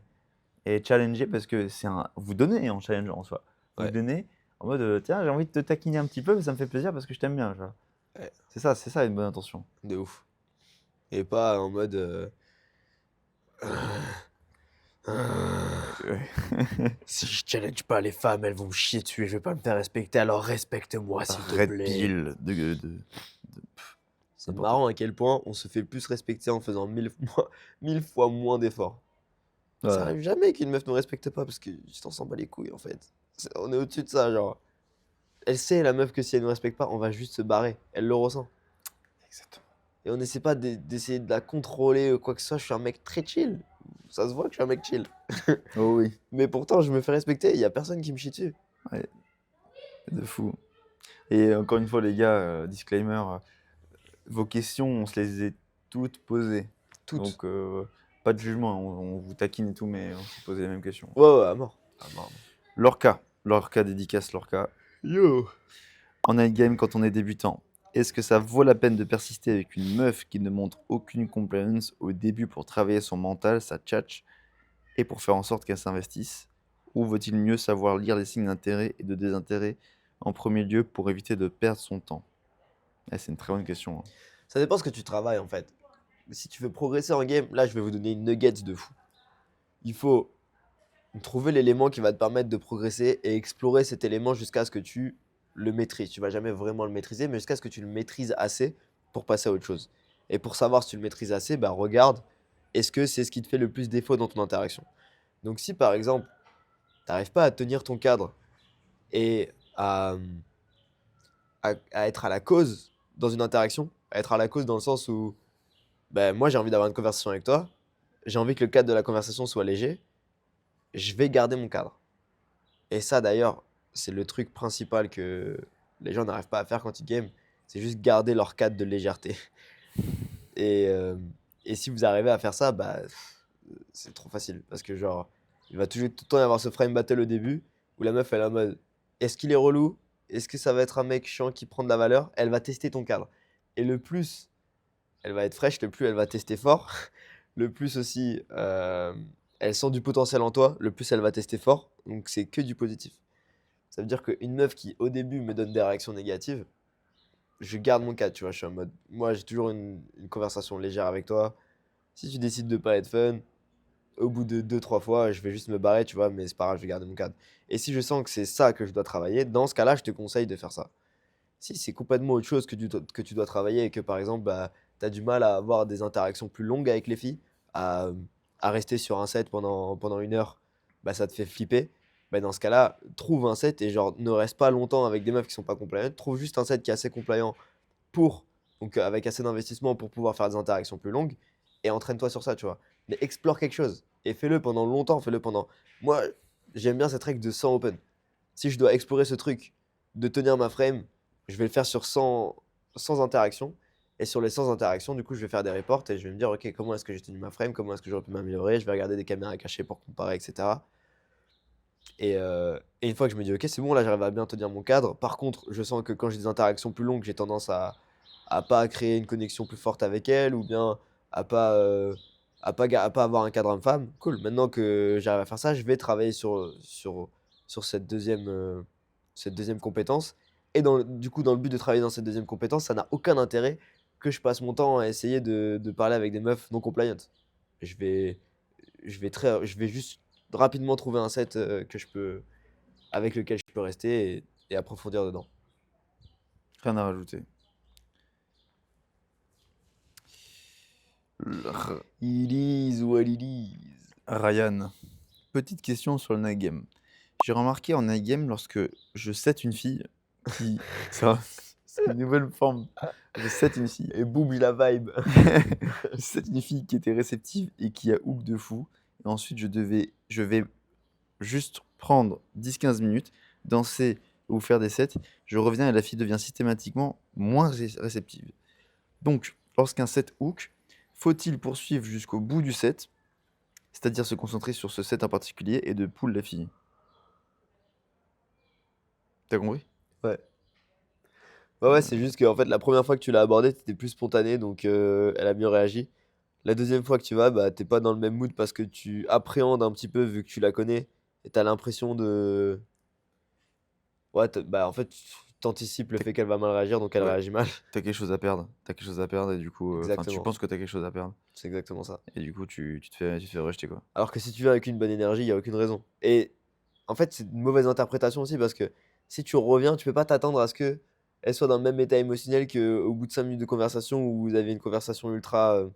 Et challenger parce que vous donnez en challenge en soi. Vous Ouais. donnez en mode tiens, j'ai envie de te taquiner un petit peu, mais ça me fait plaisir parce que je t'aime bien. Genre. Ouais. C'est ça une bonne intention. De ouf. Et pas en mode. Ouais. Si je challenge pas les femmes, elles vont me chier dessus et je vais pas me faire respecter, alors respecte-moi s'il te Red plaît. pill C'est n'importe marrant à quel point on se fait plus respecter en faisant 1000 fois moins d'efforts. Ça Ouais. arrive jamais qu'une meuf nous respecte pas parce que juste on s'en bat les couilles en fait. On est au-dessus de ça, genre. Elle sait, la meuf, que si elle nous respecte pas, on va juste se barrer. Elle le ressent. Exactement. Et on n'essaie pas d'essayer de la contrôler ou quoi que ce soit. Je suis un mec très chill. Ça se voit que je suis un mec chill. Oh oui, Mais pourtant, je me fais respecter. Il y a personne qui me chie dessus. de fou. Et encore une fois, les gars, disclaimer, vos questions, on se les est toutes posées. Toutes. Donc, pas de jugement, on vous taquine et tout, mais on s'est posé les mêmes questions. Ouais, à mort. À mort. Lorca dédicace Lorca. Yo. En night game, quand on est débutant, est-ce que ça vaut la peine de persister avec une meuf qui ne montre aucune compliance au début pour travailler son mental, sa tchatch, et pour faire en sorte qu'elle s'investisse? Ou vaut-il mieux savoir lire les signes d'intérêt et de désintérêt en premier lieu pour éviter de perdre son temps? C'est une très bonne question. Hein. Ça dépend ce que tu travailles en fait. Si tu veux progresser en game, là, je vais vous donner une nuggets de fou. Il faut trouver l'élément qui va te permettre de progresser et explorer cet élément jusqu'à ce que tu le maîtrises. Tu vas jamais vraiment le maîtriser, mais jusqu'à ce que tu le maîtrises assez pour passer à autre chose. Et pour savoir si tu le maîtrises assez, bah regarde, est-ce que c'est ce qui te fait le plus défaut dans ton interaction? Donc si par exemple, tu n'arrives pas à tenir ton cadre et à être à la cause dans une interaction, à être à la cause dans le sens où ben, moi j'ai envie d'avoir une conversation avec toi, j'ai envie que le cadre de la conversation soit léger, je vais garder mon cadre. Et ça d'ailleurs, c'est le truc principal que les gens n'arrivent pas à faire quand ils game, c'est juste garder leur cadre de légèreté. Et, euh, et si vous arrivez à faire ça, bah, c'est trop facile. Parce que genre, il va toujours tout le temps y avoir ce frame battle au début, où la meuf elle est en mode, est-ce qu'il est relou? Est-ce que ça va être un mec chiant qui prend de la valeur? Elle va tester ton cadre. Et le plus elle va être fraîche, le plus elle va tester fort, le plus aussi elle sent du potentiel en toi, le plus elle va tester fort. Donc c'est que du positif. Ça veut dire qu'une meuf qui au début me donne des réactions négatives, je garde mon cadre, tu vois. Je suis en mode, moi j'ai toujours une conversation légère avec toi. Si tu décides de pas être fun, au bout de deux trois fois, je vais juste me barrer, tu vois, mais c'est pas grave, je vais garder mon cadre. Et si je sens que c'est ça que je dois travailler, dans ce cas-là, je te conseille de faire ça. Si c'est complètement autre chose que tu dois travailler et que par exemple, bah, tu as du mal à avoir des interactions plus longues avec les filles, à, à rester sur un set pendant une heure, bah, ça te fait flipper. Bah, dans ce cas-là, trouve un set et genre ne reste pas longtemps avec des meufs qui sont pas compliantes. Trouve juste un set qui est assez compliant pour, donc avec assez d'investissement pour pouvoir faire des interactions plus longues et entraîne-toi sur ça, tu vois. Mais explore quelque chose et fais-le pendant longtemps, fais-le pendant. Moi, j'aime bien cette règle de 100 open. Si je dois explorer ce truc de tenir ma frame, je vais le faire sur 100 interactions. Et sur les 100 interactions, du coup, je vais faire des reports et je vais me dire, ok, comment est-ce que j'ai tenu ma frame, comment est-ce que j'aurais pu m'améliorer, je vais regarder des caméras cachées pour comparer, etc. Et une fois que je me dis, ok, c'est bon, là, j'arrive à bien tenir mon cadre. Par contre, je sens que quand j'ai des interactions plus longues, j'ai tendance à pas créer une connexion plus forte avec elle ou bien à pas, à pas avoir un cadre homme-femme. Cool, maintenant que j'arrive à faire ça, je vais travailler sur cette deuxième compétence. Et du coup, dans le but de travailler dans cette deuxième compétence, ça n'a aucun intérêt que je passe mon temps à essayer de parler avec des meufs non compliant. Je vais, je vais juste rapidement trouver un set avec lequel je peux rester et approfondir dedans. Rien à rajouter. R- Il is ou elle is. Ryan, petite question sur le night game. J'ai remarqué en night game lorsque je set une fille qui. C'est une nouvelle forme. Je set une fille. Et boum, la vibe. Je set une fille qui était réceptive et qui a hook de fou. Et ensuite, je vais juste prendre 10-15 minutes, danser ou faire des sets. Je reviens et la fille devient systématiquement moins réceptive. Donc, lorsqu'un set hook, faut-il poursuivre jusqu'au bout du set, c'est-à-dire se concentrer sur ce set en particulier et de pull la fille? T'as compris? Ouais. Ouais, c'est juste que en fait, la première fois que tu l'as abordée, t'étais plus spontané, donc elle a mieux réagi. La deuxième fois que tu vas, bah, t'es pas dans le même mood parce que tu appréhendes un petit peu vu que tu la connais et t'as l'impression de. Ouais, bah, en fait, tu t'anticipes le T'as- fait qu'elle va mal réagir, donc elle Ouais, réagit mal. t'as quelque chose à perdre. T'as quelque chose à perdre et du coup, enfin, tu Exactement. penses que t'as quelque chose à perdre C'est exactement ça. et du coup, tu te fais rejeter quoi. Alors que si tu viens avec une bonne énergie, il y a aucune raison. Et en fait, c'est une mauvaise interprétation aussi parce que si tu reviens, tu peux pas t'attendre à ce que elle soit dans le même état émotionnel qu'au bout de 5 minutes de conversation où vous avez une conversation ultra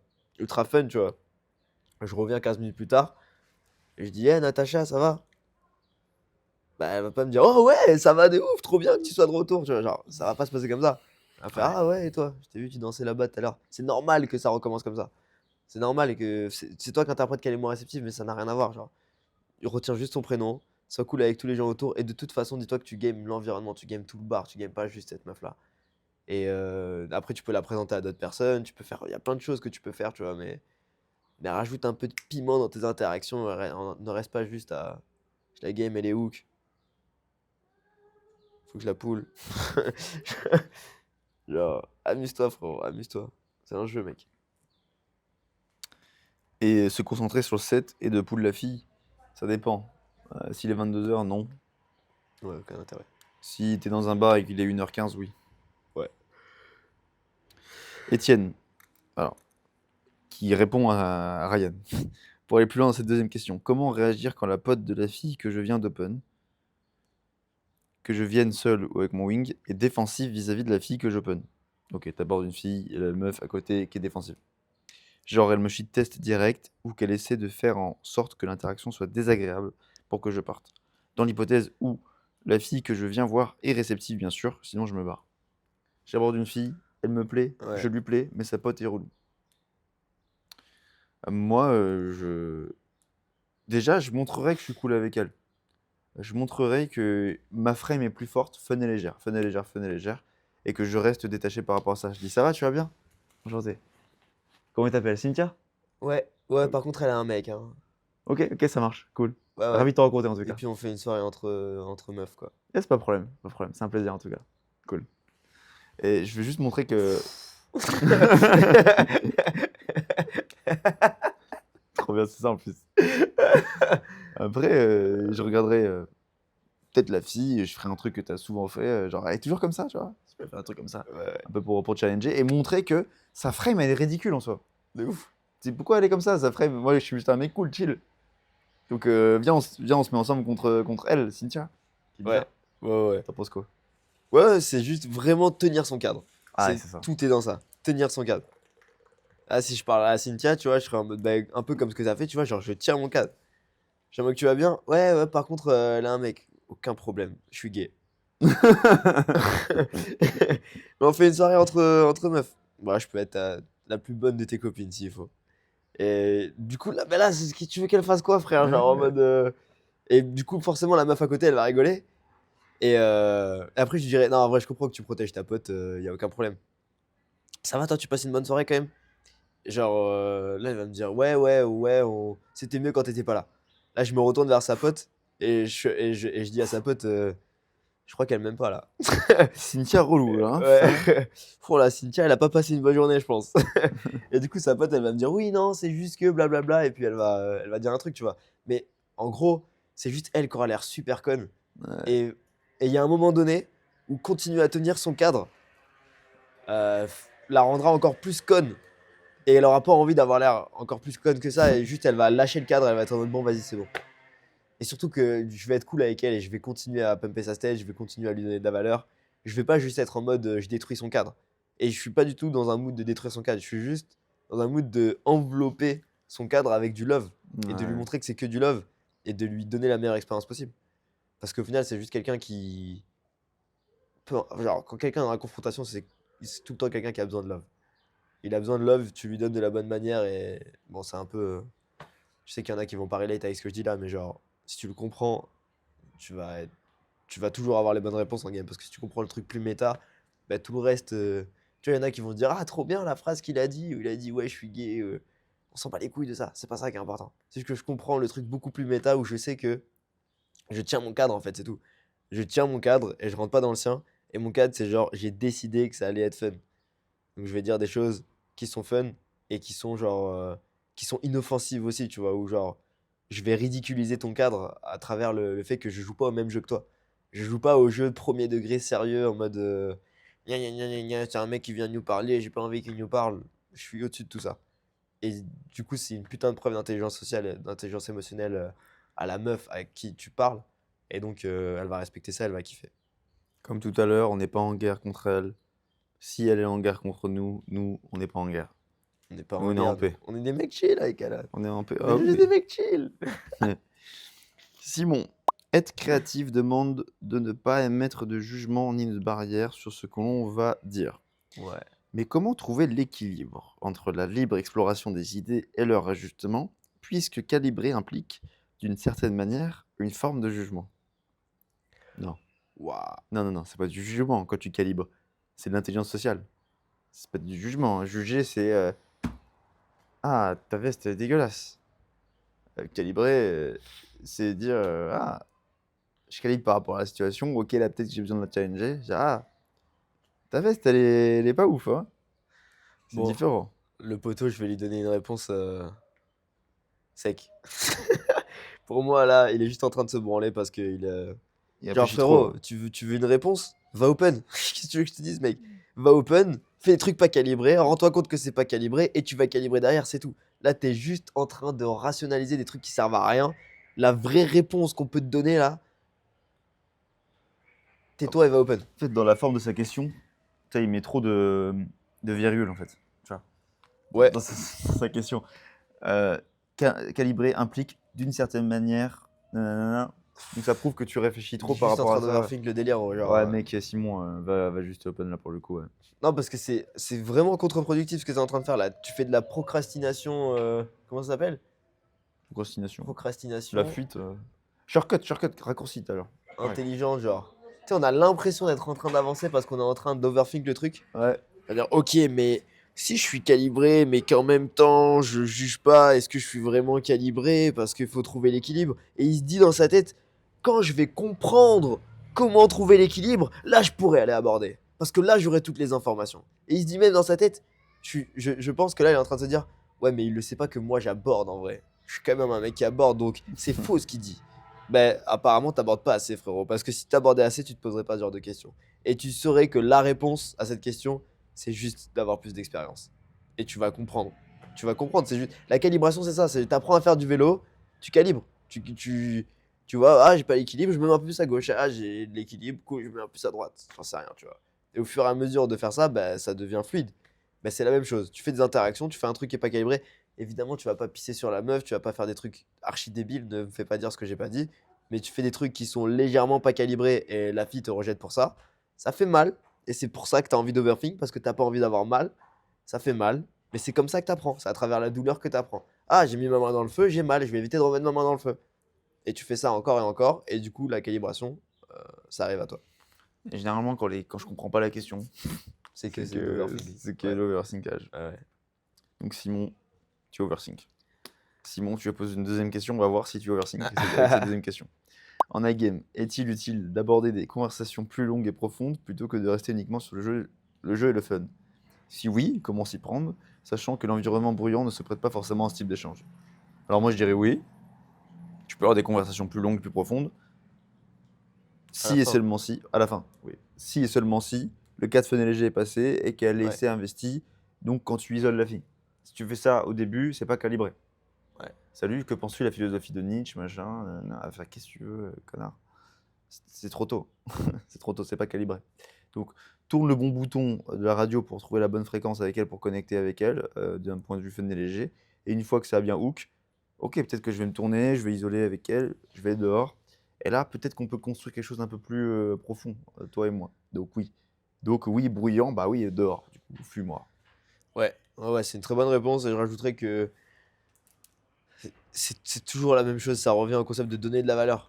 fun, tu vois. Je reviens 15 minutes plus tard et je dis, hey Natacha, ça va? Bah, elle va pas me dire, oh ouais, ça va de ouf, trop bien que tu sois de retour, tu vois. Genre, ça va pas se passer comme ça. Elle va faire, Ouais. ah ouais, et toi? Je t'ai vu, tu dansais là-bas tout à l'heure. C'est normal que ça recommence comme ça. C'est normal et que c'est toi qui interprètes qu'elle est moins réceptive, mais ça n'a rien à voir, genre. Retiens juste son prénom, sois cool avec tous les gens autour, et de toute façon, dis-toi que tu games l'environnement, tu games tout le bar, tu games pas juste cette meuf-là. Et après, tu peux la présenter à d'autres personnes, tu peux faire, il y a plein de choses que tu peux faire, tu vois, mais rajoute un peu de piment dans tes interactions, ne reste pas juste à, je la game, elle est hook, faut que je la poule. Genre, amuse-toi, frérot, amuse-toi. C'est un jeu, mec. Et se concentrer sur le set et de pull la fille, ça dépend. S'il est 22h, non. Ouais, aucun intérêt. Si t'es dans un bar et qu'il est 1h15, oui. Ouais. Étienne, alors, qui répond à Ryan. Pour aller plus loin dans cette deuxième question, comment réagir quand la pote de la fille que je viens d'open, que je vienne seul ou avec mon wing est défensive vis-à-vis de la fille que j'open. Ok, t'abordes une fille et la meuf à côté qui est défensive. Genre, elle me shit test direct ou qu'elle essaie de faire en sorte que l'interaction soit désagréable pour que je parte. Dans l'hypothèse où la fille que je viens voir est réceptive, bien sûr, sinon je me barre. J'aborde une fille, elle me plaît, Ouais. je lui plais, mais sa pote est relou. Moi, déjà, je montrerai que je suis cool avec elle. Je montrerai que ma frame est plus forte, fun et légère, fun et légère, fun et légère, et que je reste détaché par rapport à ça. Je dis, ça va, tu vas bien? Enchanté. Comment elle t'appelle? Cynthia? Ouais, par contre, elle a un mec, hein. Ok, ça marche, cool. Ouais, ouais. Ravi de te rencontrer en tout Et cas. puis on fait une soirée entre meufs, quoi. Yes, pas de problème, pas de problème. C'est un plaisir en tout cas. Cool. Et je vais juste montrer que. Trop bien, c'est ça en plus. Après, je regarderai peut-être la fille, je ferai un truc que tu as souvent fait, genre, elle est toujours comme ça, tu vois? Je peux faire un truc comme ça, Ouais, un peu pour challenger et montrer que sa frame, elle est ridicule en soi. de ouf. C'est pourquoi elle est comme ça, sa frame? Moi, je suis juste un mec cool, chill. Donc, viens, on se met ensemble contre elle, Cynthia. Qui dit Ouais, ça? ouais. T'en penses quoi? Ouais, c'est juste vraiment tenir son cadre. Ah, ouais, c'est ça. Tout est dans ça. Tenir son cadre. Ah, si je parle à Cynthia, tu vois, je serais en mode, bah, un peu comme ce que t'as fait, tu vois, genre, je tiens mon cadre. J'aimerais que tu vas bien. Ouais, par contre, elle a un mec. Aucun problème, je suis gay. Mais on fait une soirée entre meufs. Bah, je peux être la plus bonne de tes copines s'il faut. Et du coup, là, bah là, tu veux qu'elle fasse quoi, frère? Genre en Ouais. mode. Et du coup, forcément, la meuf à côté, elle va rigoler. Et après, je lui dirais, non, en vrai, je comprends que tu protèges ta pote, y a aucun problème. Ça va, toi, tu passes une bonne soirée quand même? Genre, là, elle va me dire, ouais, c'était mieux quand t'étais pas là. Là, je me retourne vers sa pote et je dis à sa pote, je crois qu'elle m'aime pas là. Cynthia relou, là. Hein. Ouais. Oh la Cynthia, elle a pas passé une bonne journée, je pense. Et du coup, sa pote, elle va me dire, oui, non, c'est juste que blablabla. Et puis, elle va dire un truc, tu vois. Mais en gros, c'est juste elle qui aura l'air super conne. Ouais. Et il y a un moment donné où continuer à tenir son cadre la rendra encore plus conne. Et elle aura pas envie d'avoir l'air encore plus conne que ça. Et juste, elle va lâcher le cadre. Elle va être en mode bon, vas-y, c'est bon. Et surtout que je vais être cool avec elle et je vais continuer à pumper sa stage. Je vais continuer à lui donner de la valeur. Je vais pas juste être en mode je détruis son cadre. Et je suis pas du tout dans un mood de détruire son cadre. Je suis juste dans un mood de envelopper son cadre avec du love. Et de lui Ouais. montrer que c'est que du love. Et de lui donner la meilleure expérience possible. Parce qu'au final, c'est juste quelqu'un qui. Genre, quand quelqu'un est dans la confrontation, c'est tout le temps quelqu'un qui a besoin de love. Il a besoin de love, tu lui donnes de la bonne manière et. Bon, c'est un peu. Je sais qu'il y en a qui vont pas relate avec ce que je dis là, mais genre, si tu le comprends, tu vas toujours avoir les bonnes réponses en game. Parce que si tu comprends le truc plus méta, bah, tout le reste. Tu vois, il y en a qui vont se dire ah, trop bien la phrase qu'il a dit, où il a dit ouais, je suis gay. On s'en bat les couilles de ça, c'est pas ça qui est important. C'est juste que je comprends le truc beaucoup plus méta où je sais que je tiens mon cadre en fait, c'est tout. Je tiens mon cadre et je rentre pas dans le sien. Et mon cadre, c'est genre, j'ai décidé que ça allait être fun. Donc je vais dire des choses qui sont fun et qui sont genre qui sont inoffensives aussi, tu vois, ou genre je vais ridiculiser ton cadre à travers le fait que je joue pas au même jeu que toi. Je joue pas au jeu de premier degré sérieux en mode gna gna gna gna gna, c'est un mec qui vient nous parler, j'ai pas envie qu'il nous parle. Je suis au-dessus de tout ça. Et du coup, c'est une putain de preuve d'intelligence sociale, d'intelligence émotionnelle à la meuf avec qui tu parles. Et donc, elle va respecter ça, elle va kiffer. Comme tout à l'heure, on n'est pas en guerre contre elle. Si elle est en guerre contre nous, on n'est pas en guerre. On n'est pas Nous, en on est en guerre, paix. on est des mecs chill avec elle. On est en paix. On Ah est juste oui. des mecs chill. Simon, être créatif demande de ne pas émettre de jugement ni de barrière sur ce que l'on va dire. Ouais. Mais comment trouver l'équilibre entre la libre exploration des idées et leur ajustement, puisque calibrer implique, d'une certaine manière, une forme de jugement? Non, Waouh. non, c'est pas du jugement quand tu calibres. C'est de l'intelligence sociale. C'est pas du jugement. Juger, c'est ah, ta veste est dégueulasse. Calibrer, c'est dire ah, je calibre par rapport à la situation. Ok, là, peut-être que j'ai besoin de la challenger. Je dis, ah, ta veste, elle est pas ouf, hein. C'est Bon, différent. le poteau, je vais lui donner une réponse sec. Pour moi, là, il est juste en train de se branler parce qu'il Il genre, réfléchit trop. frérot, tu veux une réponse? Va open. Qu'est-ce que tu veux que je te dise, mec? Va open, fais des trucs pas calibrés, rends-toi compte que c'est pas calibré et tu vas calibrer derrière, c'est tout. Là, t'es juste en train de rationaliser des trucs qui servent à rien. La vraie réponse qu'on peut te donner là, tais-toi et va open. En fait, dans la forme de sa question, tu sais, il met trop de virgules, en fait. Tu vois, Ouais, dans sa question. Calibrer implique d'une certaine manière. Nanana. Donc ça prouve que tu réfléchis il trop est par juste en rapport à train ça. d'overthink le délire. Genre, Ouais, mec, Simon, va juste open là pour le coup. Ouais. Non, parce que c'est vraiment contre-productif ce que tu es en train de faire là. Tu fais de la procrastination. Comment ça s'appelle? Procrastination. La Procrastination fuite. Shortcut, raccourci tout à l'heure. Ouais. intelligente, genre. Tu sais, on a l'impression d'être en train d'avancer parce qu'on est en train d'overthink le truc. Ouais. C'est-à-dire, ok, mais si je suis calibré, mais qu'en même temps, je juge pas, est-ce que je suis vraiment calibré? Parce qu'il faut trouver l'équilibre. Et il se dit dans sa tête, quand je vais comprendre comment trouver l'équilibre, là, je pourrais aller aborder. Parce que là, j'aurai toutes les informations. Et il se dit même dans sa tête, je pense que là, il est en train de se dire, ouais, mais il ne sait pas que moi, j'aborde en vrai. Je suis quand même un mec qui aborde, donc c'est faux ce qu'il dit. Ben, apparemment, t'abordes pas assez, frérot. Parce que si t'abordais assez, tu te poserais pas ce genre de questions. Et tu saurais que la réponse à cette question, c'est juste d'avoir plus d'expérience. Et tu vas comprendre. Tu vas comprendre. C'est juste... La calibration, c'est ça. C'est t'apprends à faire du vélo, tu calibres. Tu vois, ah, j'ai pas l'équilibre, je me mets un peu plus à gauche. Ah, j'ai de l'équilibre, cool, je me mets un peu plus à droite. J'en sais rien, tu vois. Et au fur et à mesure de faire ça, bah, ça devient fluide. Bah, c'est la même chose. Tu fais des interactions, tu fais un truc qui est pas calibré. Évidemment, tu vas pas pisser sur la meuf, tu vas pas faire des trucs archi débiles, ne me fais pas dire ce que j'ai pas dit. Mais tu fais des trucs qui sont légèrement pas calibrés et la fille te rejette pour ça. Ça fait mal. Et c'est pour ça que tu as envie d'overthink, parce que t'as pas envie d'avoir mal. Ça fait mal. Mais c'est comme ça que tu apprends. C'est à travers la douleur que tu apprends. Ah, j'ai mis ma main dans le feu, j'ai mal, je vais éviter de remettre ma main dans le feu. Et tu fais ça encore et encore. Et du coup, la calibration, ça arrive à toi. Et généralement, quand je comprends pas la question, C'est que c'est c'est de l'overthinking. que l'overthinkage. Ouais. Donc Simon, tu overthink. Simon, tu vas poser une deuxième question, on va voir si tu overthink avec cette deuxième question. En iGame, est-il utile d'aborder des conversations plus longues et profondes plutôt que de rester uniquement sur le jeu et le fun? Si oui, comment s'y prendre, sachant que l'environnement bruyant ne se prête pas forcément à ce type d'échange? Alors moi je dirais oui, tu peux avoir des conversations plus longues, plus profondes, À la si et fin. seulement si, à la fin, oui. Si et seulement si, le cas de fun et léger est passé et qu'elle Ouais. s'est investie, donc quand tu isoles la fille. Si tu fais ça au début, c'est pas calibré. Ouais. Salut, que penses-tu de la philosophie de Nietzsche, machin, enfin, qu'est-ce que tu veux, connard? C'est trop tôt. C'est trop tôt, c'est pas calibré. Donc, tourne le bon bouton de la radio pour trouver la bonne fréquence avec elle, pour connecter avec elle, d'un point de vue fun et léger. Et une fois que ça a bien hook, ok, peut-être que je vais me tourner, je vais isoler avec elle, je vais dehors. Et là, peut-être qu'on peut construire quelque chose d'un peu plus profond, toi et moi. Donc oui, bruyant, bah oui, dehors, du coup, fuis-moi. Ouais, c'est une très bonne réponse. Et je rajouterais que c'est toujours la même chose. Ça revient au concept de donner de la valeur.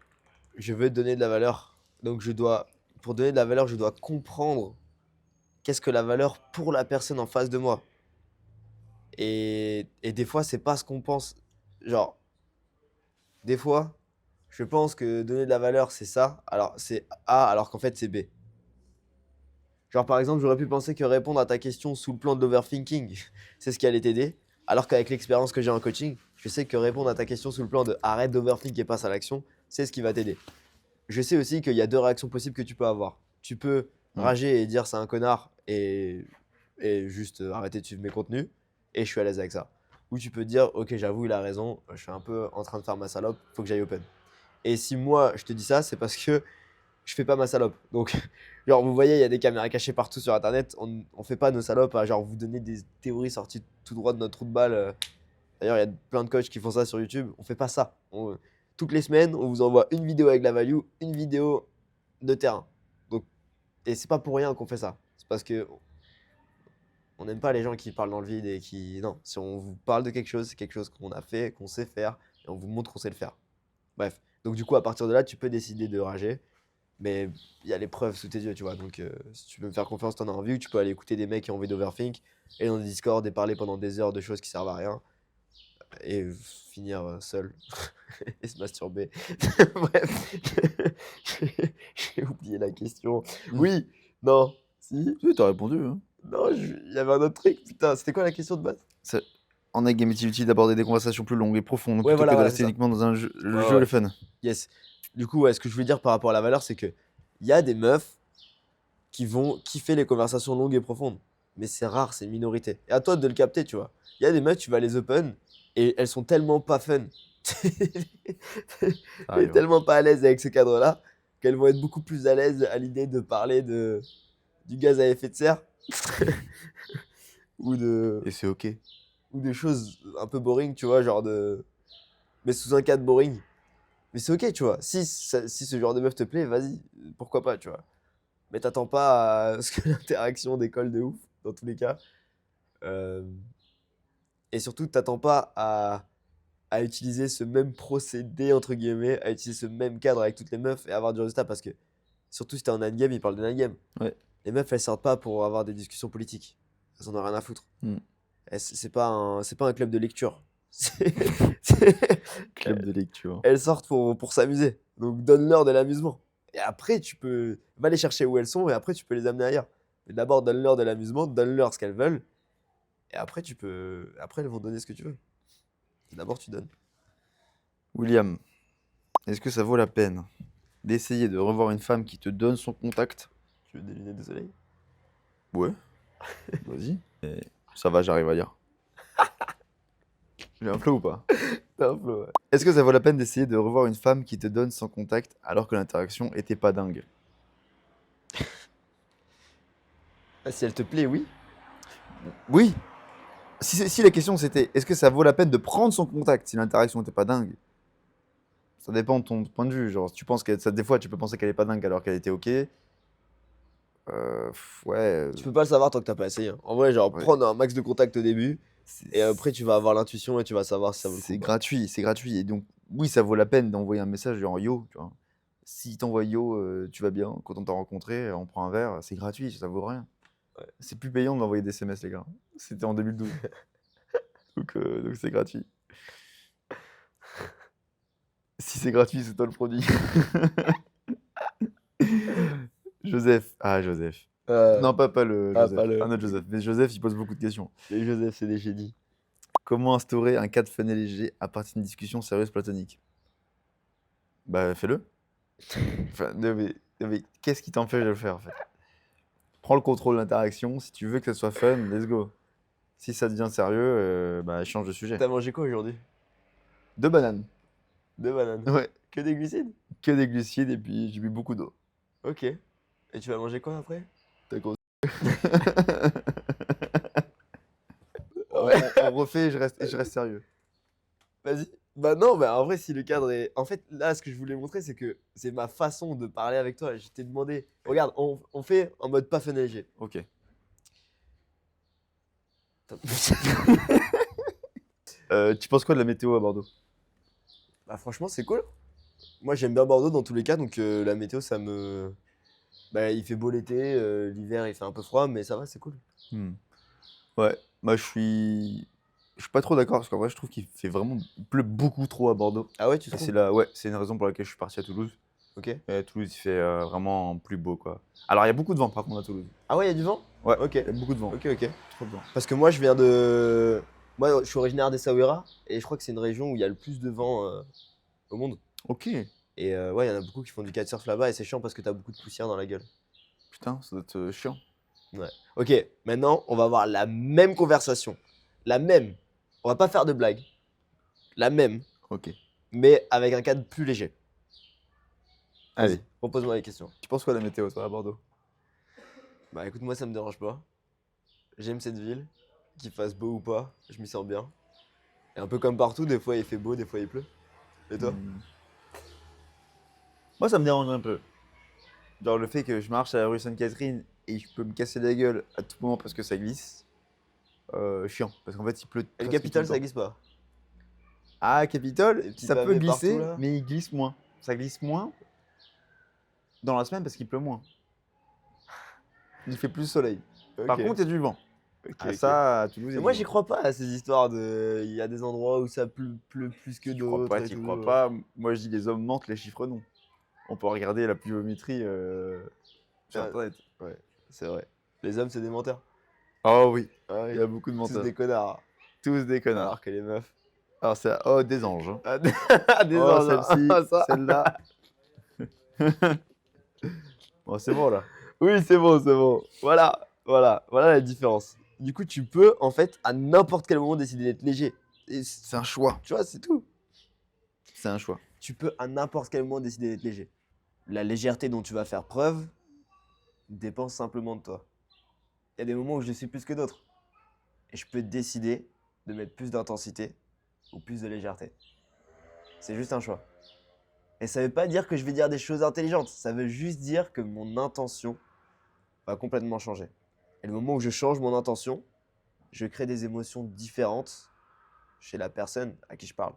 Je veux donner de la valeur. Donc pour donner de la valeur, je dois comprendre qu'est-ce que la valeur pour la personne en face de moi. Et des fois, c'est pas ce qu'on pense. Genre, des fois, je pense que donner de la valeur, c'est ça. Alors, c'est A, alors qu'en fait, c'est B. Genre, par exemple, j'aurais pu penser que répondre à ta question sous le plan de l'overthinking, c'est ce qui allait t'aider. Alors qu'avec l'expérience que j'ai en coaching, je sais que répondre à ta question sous le plan de arrête d'overthink et passe à l'action, c'est ce qui va t'aider. Je sais aussi qu'il y a deux réactions possibles que tu peux avoir. Tu peux rager et dire c'est un connard et juste arrêter de suivre mes contenus. Et je suis à l'aise avec ça. Ou tu peux dire ok, j'avoue, il a raison, je suis un peu en train de faire ma salope, faut que j'aille open. Et si moi je te dis ça, c'est parce que je fais pas ma salope. Donc, genre, vous voyez, il y a des caméras cachées partout sur internet. On fait pas nos salopes à genre vous donner des théories sorties tout droit de notre trou de balle. D'ailleurs, il y a plein de coachs qui font ça sur YouTube. On fait pas ça. Toutes les semaines, on vous envoie une vidéo avec la value, une vidéo de terrain. Donc, et c'est pas pour rien qu'on fait ça. C'est parce que on n'aime pas les gens qui parlent dans le vide et qui. Non, si on vous parle de quelque chose, c'est quelque chose qu'on a fait, qu'on sait faire, et on vous montre qu'on sait le faire. Bref. Donc, du coup, à partir de là, tu peux décider de rager. Mais il y a les preuves sous tes yeux, tu vois. Donc, si tu veux me faire confiance, t'en as envie, ou tu peux aller écouter des mecs qui ont envie d'overthink, et dans des Discord et parler pendant des heures de choses qui servent à rien, et finir seul et se masturber. Bref, j'ai oublié la question. Oui, non, si, Oui, t'as répondu. Hein. non, il y avait un autre truc. Putain, c'était quoi la question de base? En iGame, est-il utile d'aborder des conversations plus longues et profondes Ouais, plutôt que de voilà, c'est rester ça. uniquement dans le Ouais, jeu et ouais. le fun? Yes. Du coup, ouais, ce que je voulais dire par rapport à la valeur, c'est que il y a des meufs qui vont kiffer les conversations longues et profondes. Mais c'est rare, c'est une minorité. Et à toi de le capter, tu vois. Il y a des meufs, tu vas les open et elles sont tellement pas fun. Ça Et arrive. tellement pas à l'aise avec ce cadre-là qu'elles vont être beaucoup plus à l'aise à l'idée de parler du gaz à effet de serre ou de, Et c'est ok. ou de choses un peu boring, tu vois, genre de. Mais sous un cadre boring. Mais c'est ok, tu vois. Si ce genre de meuf te plaît, vas-y, pourquoi pas, tu vois. Mais t'attends pas à ce que l'interaction décolle de ouf, dans tous les cas. Euh, Et surtout, t'attends pas à utiliser ce même procédé, entre guillemets, à utiliser ce même cadre avec toutes les meufs et avoir du résultat. Parce que, surtout si t'es en endgame, ils parlent de endgame. Ouais. Les meufs, elles sortent pas pour avoir des discussions politiques. Elles en ont rien à foutre. Hmm. C'est pas un club de lecture. C'est- Club de lecture. Elles sortent pour s'amuser. Donc donne-leur de l'amusement. Et après, va les chercher où elles sont et après, tu peux les amener ailleurs. Mais d'abord, donne-leur de l'amusement, donne-leur ce qu'elles veulent. Et après, après, elles vont donner ce que tu veux. D'abord, tu donnes. William, est-ce que ça vaut la peine d'essayer de revoir une femme qui te donne son contact? Tu veux des lunettes de soleil? Ouais. Vas-y. Et ça va, j'arrive à lire. J'ai un flow ou pas? T'as un flow, ouais. Est-ce que ça vaut la peine d'essayer de revoir une femme qui te donne son contact alors que l'interaction était pas dingue? Ah, si elle te plaît, oui. Oui. Si la question c'était est-ce que ça vaut la peine de prendre son contact si l'interaction n'était pas dingue? Ça dépend de ton point de vue. Genre, si tu penses des fois, tu peux penser qu'elle est pas dingue alors qu'elle était ok. Ouais. Tu peux pas le savoir tant que t'as pas essayé, hein. En vrai, genre, Ouais. prendre un max de contact au début c'est- et après, tu vas avoir l'intuition et tu vas savoir si ça vaut le coup. C'est ou pas. gratuit, c'est gratuit. Et donc, oui, ça vaut la peine d'envoyer un message genre yo, tu vois. Si t'envoies yo, tu vas bien, quand on t'a rencontré, on prend un verre, c'est gratuit, ça vaut rien. Ouais. C'est plus payant d'envoyer des SMS, les gars. C'était en 2012. Donc c'est gratuit. Si c'est gratuit, c'est toi le produit. Joseph. Ah, Joseph. Non, pas le Ah, Joseph. pas le- Un autre Joseph. Mais Joseph, il pose beaucoup de questions. Les Joseph, c'est des génies. Comment instaurer un cadre fun et léger à partir d'une discussion sérieuse platonique? Bah, fais-le. Enfin, non, mais qu'est-ce qui t'empêche de le faire, en fait? Prends le contrôle de l'interaction. Si tu veux que ça soit fun, let's go. Si ça devient sérieux, bah, change de sujet. T'as mangé quoi aujourd'hui? 2 bananes. 2 bananes. Ouais. Que des glucides? Que des glucides et puis j'ai bu beaucoup d'eau. Ok. Et tu vas manger quoi après? T'as gros. Ouais. On refait et je reste sérieux. Vas-y. Bah non, bah en vrai, si le cadre est. En fait, là, ce que je voulais montrer, c'est que c'est ma façon de parler avec toi. Je t'ai demandé. Regarde, on fait en mode pas fun et léger. Ok. Tu penses quoi de la météo à Bordeaux? Bah franchement, c'est cool. Moi, j'aime bien Bordeaux dans tous les cas, donc la météo, ça me. Bah, il fait beau l'été, l'hiver, il fait un peu froid, mais ça va, c'est cool. Ouais, moi je suis pas trop d'accord parce qu'en vrai je trouve il pleut beaucoup trop à Bordeaux. Ah ouais, tu Et trouves? ouais, c'est une raison pour laquelle je suis parti à Toulouse. Ok. Et à Toulouse il fait vraiment plus beau quoi. Alors il y a beaucoup de vent par contre à Toulouse. Ah ouais, il y a du vent? Ouais, Ok. il y a beaucoup de vent. Ok, ok. Trop de vent. Parce que moi, je viens de. Moi, je suis originaire d'Essaouira, et je crois que c'est une région où il y a le plus de vent au monde. Ok, Et ouais, il y en a beaucoup qui font du kitesurf là-bas, et c'est chiant parce que t'as beaucoup de poussière dans la gueule. putain, ça doit être chiant. Ouais. Ok, maintenant, on va avoir la même conversation. La même. On va pas faire de blagues. La même, Ok. mais avec un cadre plus léger. Vas-y, Allez, propose-moi les questions. tu penses quoi de la météo toi à Bordeaux? Bah écoute, moi ça me dérange pas. J'aime cette ville, qu'il fasse beau ou pas, je m'y sens bien. Et un peu comme partout, des fois il fait beau, des fois il pleut. Et toi? Moi ça me dérange un peu. Genre le fait que je marche à la rue Sainte-Catherine et je peux me casser la gueule à tout moment parce que ça glisse. Chiant, parce qu'en fait il pleut. Et le presque Capitole, tout ça le temps. glisse pas? Ah, Capitole, Les petits ça peut pavés glisser, partout, là. mais il glisse moins. Ça glisse moins dans la semaine parce qu'il pleut moins. Il fait plus soleil. Par Ok. contre, il y a du vent. Ok, Ah, ok. ça, à Toulouse, il y Mais a moi du j'y vent. crois pas à ces histoires de. Il y a des endroits où ça pleut plus que Tu crois d'autres pas, et tu tout. crois pas. Moi, je dis les hommes mentent, les chiffres non. On peut regarder la pluviométrie sur Ah, Internet. ouais, c'est vrai. Les hommes, c'est des menteurs. Oh oui, Ah il oui. y a beaucoup de Tous menteurs. des connards. Tous des connards. Alors que les meufs. Alors, c'est oh, des anges. Hein. Ah, des Oh, anges, celle-ci, hein. Ça. celle-là. Bon, c'est bon là. Oui, c'est bon, c'est bon. Voilà la différence. Du coup, tu peux, en fait, à n'importe quel moment décider d'être léger. Et C'est un choix. tu vois, c'est tout. C'est un choix. Tu peux à n'importe quel moment décider d'être léger. la légèreté dont tu vas faire preuve dépend simplement de toi. Il y a des moments où je le suis plus que d'autres. Et je peux décider de mettre plus d'intensité ou plus de légèreté. C'est juste un choix. Et ça veut pas dire que je vais dire des choses intelligentes. Ça veut juste dire que mon intention va complètement changer. Et le moment où je change mon intention, je crée des émotions différentes chez la personne à qui je parle.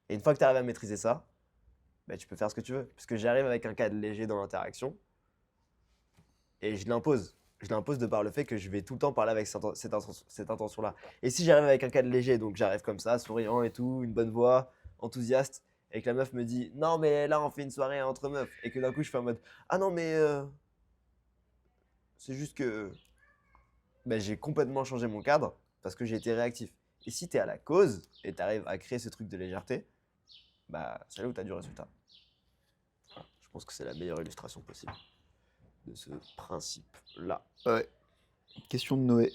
Et une fois que tu arrives à maîtriser ça, bah, tu peux faire ce que tu veux. Parce que j'arrive avec un cadre léger dans l'interaction et je l'impose. Je l'impose de par le fait que je vais tout le temps parler avec cette intention-là. Et si j'arrive avec un cadre léger, donc j'arrive comme ça, souriant et tout, une bonne voix, enthousiaste, et que la meuf me dit non, mais là on fait une soirée entre meufs, et que d'un coup je fais en mode ah non, mais c'est juste que bah, j'ai complètement changé mon cadre parce que j'ai été réactif. Et si tu es à la cause et tu arrives à créer ce truc de légèreté, bah, c'est là où tu as du résultat. Je pense que c'est la meilleure illustration possible de ce principe-là. Ouais. Question de Noé.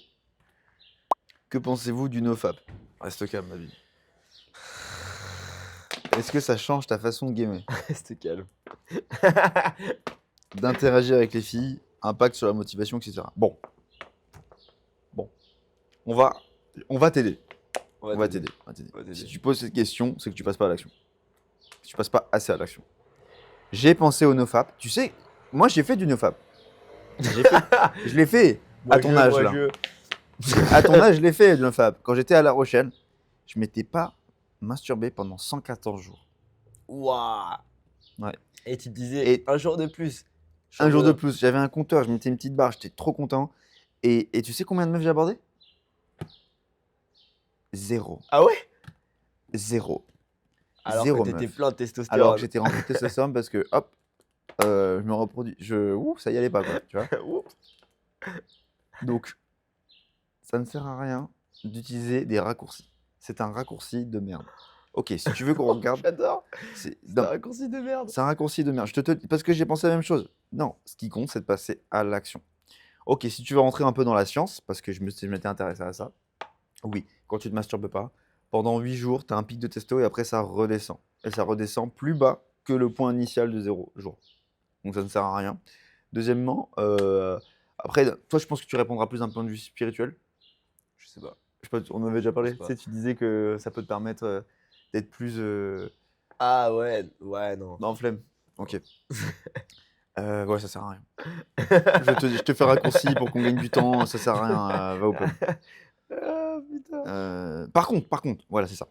Que pensez-vous du nofap? Reste calme, ma vie. Est-ce que ça change ta façon de gamer? Reste calme. D'interagir avec les filles, impact sur la motivation, etc. Bon. On va t'aider. On va t'aider. Si tu poses cette question, c'est que tu passes pas à l'action. Tu passes pas assez à l'action. J'ai pensé au nofap. Tu sais, moi j'ai fait du nofap. Je l'ai fait à ton âge là. À ton âge, je l'ai fait du nofap. Quand j'étais à La Rochelle, je m'étais pas masturbé pendant 114 jours. Waouh. Ouais. Et tu te disais un jour de plus. Un jour de plus. J'avais un compteur, je mettais une petite barre, j'étais trop content. Et tu sais combien de meufs j'ai abordé? 0. Ah ouais? 0. Alors Zéro que t'étais meuf. plein de testostérone. Alors que j'étais rempli de testostérone parce que hop, je me reproduis. Ça y allait pas quoi, tu vois. Donc, ça ne sert à rien d'utiliser des raccourcis. C'est un raccourci de merde. Ok, si tu veux qu'on regarde. J'adore. C'est un raccourci de merde. C'est un raccourci de merde. Parce que j'ai pensé la même chose. Non, ce qui compte, c'est de passer à l'action. Ok, si tu veux rentrer un peu dans la science, parce que je m'étais intéressé à ça. Oui, quand tu te masturbes pas, pendant 8 jours, tu as un pic de testo et après ça redescend. Et ça redescend plus bas que le point initial de 0 jour. Donc ça ne sert à rien. Deuxièmement, après, toi, je pense que tu répondras plus d'un point de vue spirituel. Je sais pas. On en avait déjà parlé. Je sais pas. Tu sais, tu disais que ça peut te permettre d'être plus. Ah ouais, non. Non, flemme. Ok. Ouais, ça sert à rien. Je te fais raccourci pour qu'on gagne du temps, ça sert à rien, va au pub. Ah putain. Par contre, voilà, c'est ça.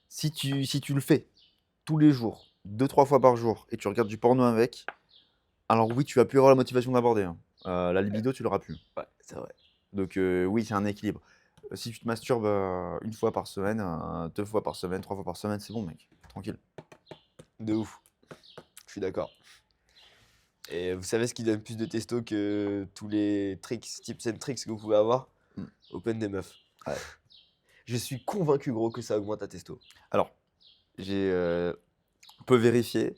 Si tu le fais tous les jours, 2-3 fois par jour, et tu regardes du porno avec, alors oui, tu vas plus avoir la motivation d'aborder. Hein. La libido, tu l'auras plus. Ouais, c'est vrai. Donc oui, c'est un équilibre. Si tu te masturbes une fois par semaine, 2 fois par semaine, 3 fois par semaine, c'est bon, mec. Tranquille. De ouf. Je suis d'accord. Et vous savez ce qui donne plus de testo que tous les tips and tricks que vous pouvez avoir? Open des meufs. Ouais. Je suis convaincu, gros, que ça augmente ta testo. Alors, on peut vérifier.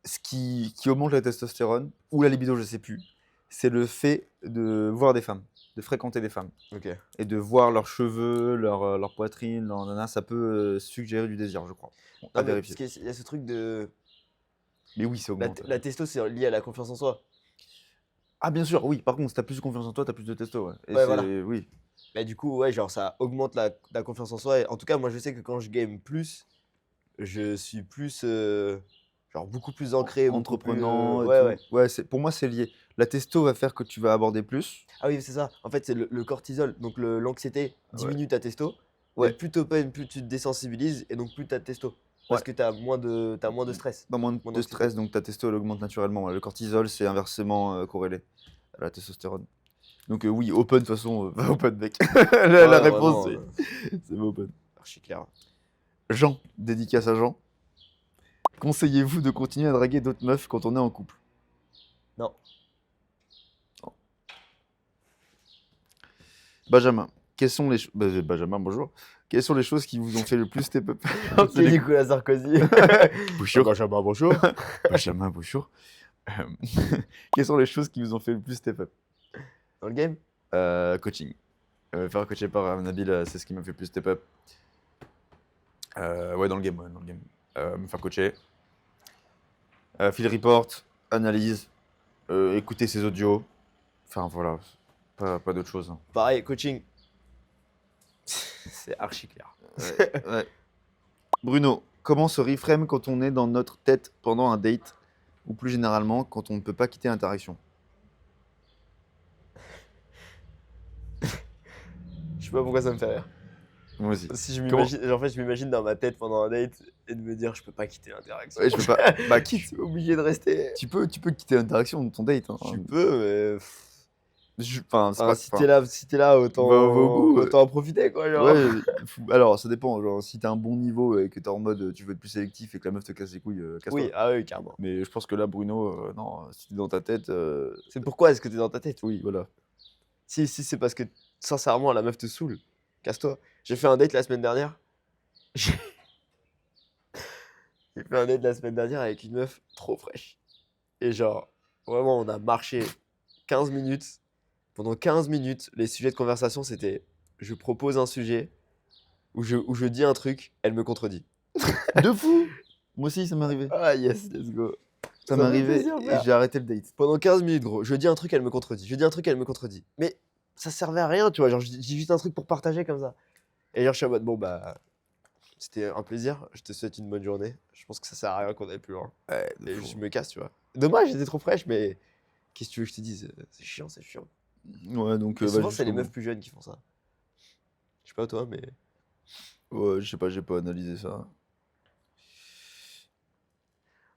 Ce qui augmente la testostérone, ou la libido, je sais plus, c'est le fait de voir des femmes, de fréquenter des femmes. Ok. Et de voir leurs cheveux, leur poitrine, leur nana, ça peut suggérer du désir, je crois. Bon, à vérifier. Parce qu'il y a ce truc de. Mais oui, ça augmente. La testo, c'est lié à la confiance en soi. Ah, bien sûr, oui. Par contre, si t'as plus de confiance en toi, t'as plus de testo. Ouais. Et Ouais, voilà. Oui. Mais du coup, ouais, genre ça augmente la confiance en soi. Et en tout cas, moi, je sais que quand je game plus, je suis plus. Genre beaucoup plus ancré, Entreprenant. beaucoup plus, ouais. Pour moi, c'est lié. La testo va faire que tu vas aborder plus. Ah oui, c'est ça. En fait, c'est le cortisol. Donc l'anxiété diminue ta testo. Ouais. Mais plus t'open, plus tu te désensibilises et donc plus t'as de testo. Parce que t'as moins de stress. Moins de stress, donc ta testo elle augmente naturellement. Le cortisol, c'est inversement corrélé à la testostérone. Donc oui, open, de toute façon, va open, mec. la réponse, c'est va open. Archi clair. Jean, dédicace à Jean. Conseillez-vous de continuer à draguer d'autres meufs quand on est en couple? Non. Benjamin, Benjamin, bonjour. Quelles sont les choses qui vous ont fait le plus step up? C'est Nicolas Sarkozy. Bonjour. Benjamin, bonjour. Benjamin, bonjour. Quelles sont les choses qui vous ont fait le plus step up? Dans le game? Coaching. Faire coacher par Nabil, c'est ce qui m'a fait le plus step up. Ouais, dans le game. Me faire coacher. Field report, analyse, écouter ses audios. Enfin voilà, pas d'autre chose. Hein. Pareil, coaching. C'est archi clair. Ouais. Bruno, comment se reframe quand on est dans notre tête pendant un date ou plus généralement quand on ne peut pas quitter l'interaction? Je sais pas pourquoi ça me fait rire. Moi aussi. Si je Comment m'imagine, en fait, je m'imagine dans ma tête pendant un date et de me dire je peux pas quitter l'interaction. Ouais, je peux pas. Bah Je quitte. suis obligé de rester. Tu peux quitter l'interaction de ton date. Hein. Tu peux, mais Enfin, c'est enfin, pas. si Enfin, t'es là, va au bout. autant en profiter quoi, genre. Ouais, alors ça dépend. Genre, si t'as un bon niveau et que t'es en mode tu veux être plus sélectif et que la meuf te casse les couilles, casse-toi. Oui, ah oui, carrément. Mais je pense que là, Bruno, non, si t'es dans ta tête, C'est pourquoi est-ce que t'es dans ta tête? oui, voilà. Si c'est parce que sincèrement la meuf te saoule, casse-toi. J'ai fait un date la semaine dernière. J'ai j'ai fait un date la semaine dernière avec une meuf trop fraîche. Et genre, vraiment, on a marché 15 minutes. Pendant 15 minutes, les sujets de conversation, c'était je propose un sujet où je dis un truc, elle me contredit. De fou! Moi aussi, ça m'est arrivé. Ah yes, let's go. Ça Ça m'est fait arrivé plaisir, et frère. j'ai arrêté le date. Pendant 15 minutes, gros. Je dis un truc, elle me contredit. Je dis un truc, elle me contredit. Mais ça servait à rien, tu vois. Genre, je dis juste un truc pour partager comme ça. Et genre, je suis en mode, bon, bah, c'était un plaisir. Je te souhaite une bonne journée. Je pense que ça sert à rien qu'on aille plus loin. Ouais, de Et fou. je me casse, tu vois. Dommage, j'étais trop fraîche, mais qu'est-ce que tu veux que je te dise? C'est chiant, c'est chiant. Ouais, donc Et bah, souvent, c'est les jusqu'au meufs bout. plus jeunes qui font ça. Je sais pas toi, mais. Ouais, je sais pas, j'ai pas analysé ça.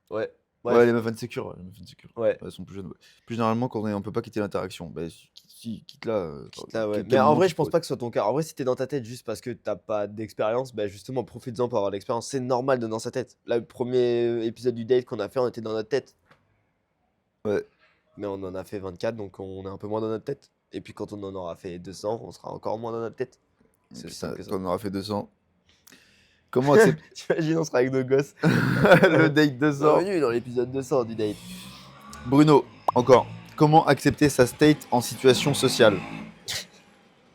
Ouais, Ouais, bref. les meufs insécures, ouais, les meufs insécures. Ouais, Elles sont plus jeunes. Ouais. Plus généralement, quand on peut pas quitter l'interaction, bah, si, quitte-la. quitte là, ouais. Quel, Mais quel en moment vrai, tu je pense pourrais. pas que ce soit ton cas. En vrai, si t'es dans ta tête juste parce que t'as pas d'expérience, bah justement, profites-en pour avoir de l'expérience. C'est normal d'être dans sa tête. Là, le premier épisode du date qu'on a fait, on était dans notre tête. Ouais, Mais on en a fait 24, donc on est un peu moins dans notre tête. Et puis quand on en aura fait 200, on sera encore moins dans notre tête. C'est aussi putain, simple que ça. t'en auras fait 200. Comment accepter T'imagines, on sera avec nos gosses. le date 200? Bienvenue dans l'épisode 200 du date. Bruno, encore. Comment accepter sa state en situation sociale?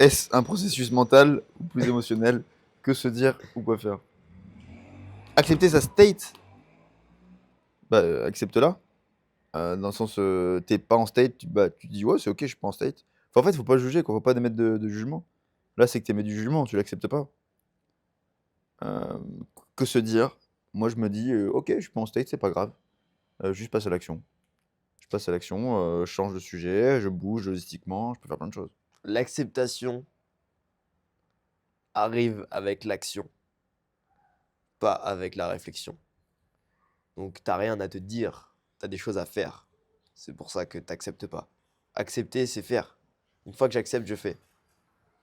Est-ce un processus mental ou plus émotionnel? Que se dire ou quoi faire? Accepter sa state? Bah, accepte-la. Dans le sens, t'es pas en state, tu te dis ouais, c'est ok, je suis pas en state. Enfin, en fait, faut pas juger, quoi, faut pas émettre de jugement. Là, c'est que t'émets du jugement, tu l'acceptes pas. Euh, que se dire? Moi, je me dis ok, je suis pas en state, c'est pas grave. Juste passe à l'action. Je passe à l'action, je change de sujet, je bouge logistiquement, je peux faire plein de choses. L'acceptation arrive avec l'action, pas avec la réflexion. Donc t'as rien à te dire, t'as des choses à faire. C'est pour ça que t'acceptes pas. Accepter, c'est faire. Une fois que j'accepte, je fais.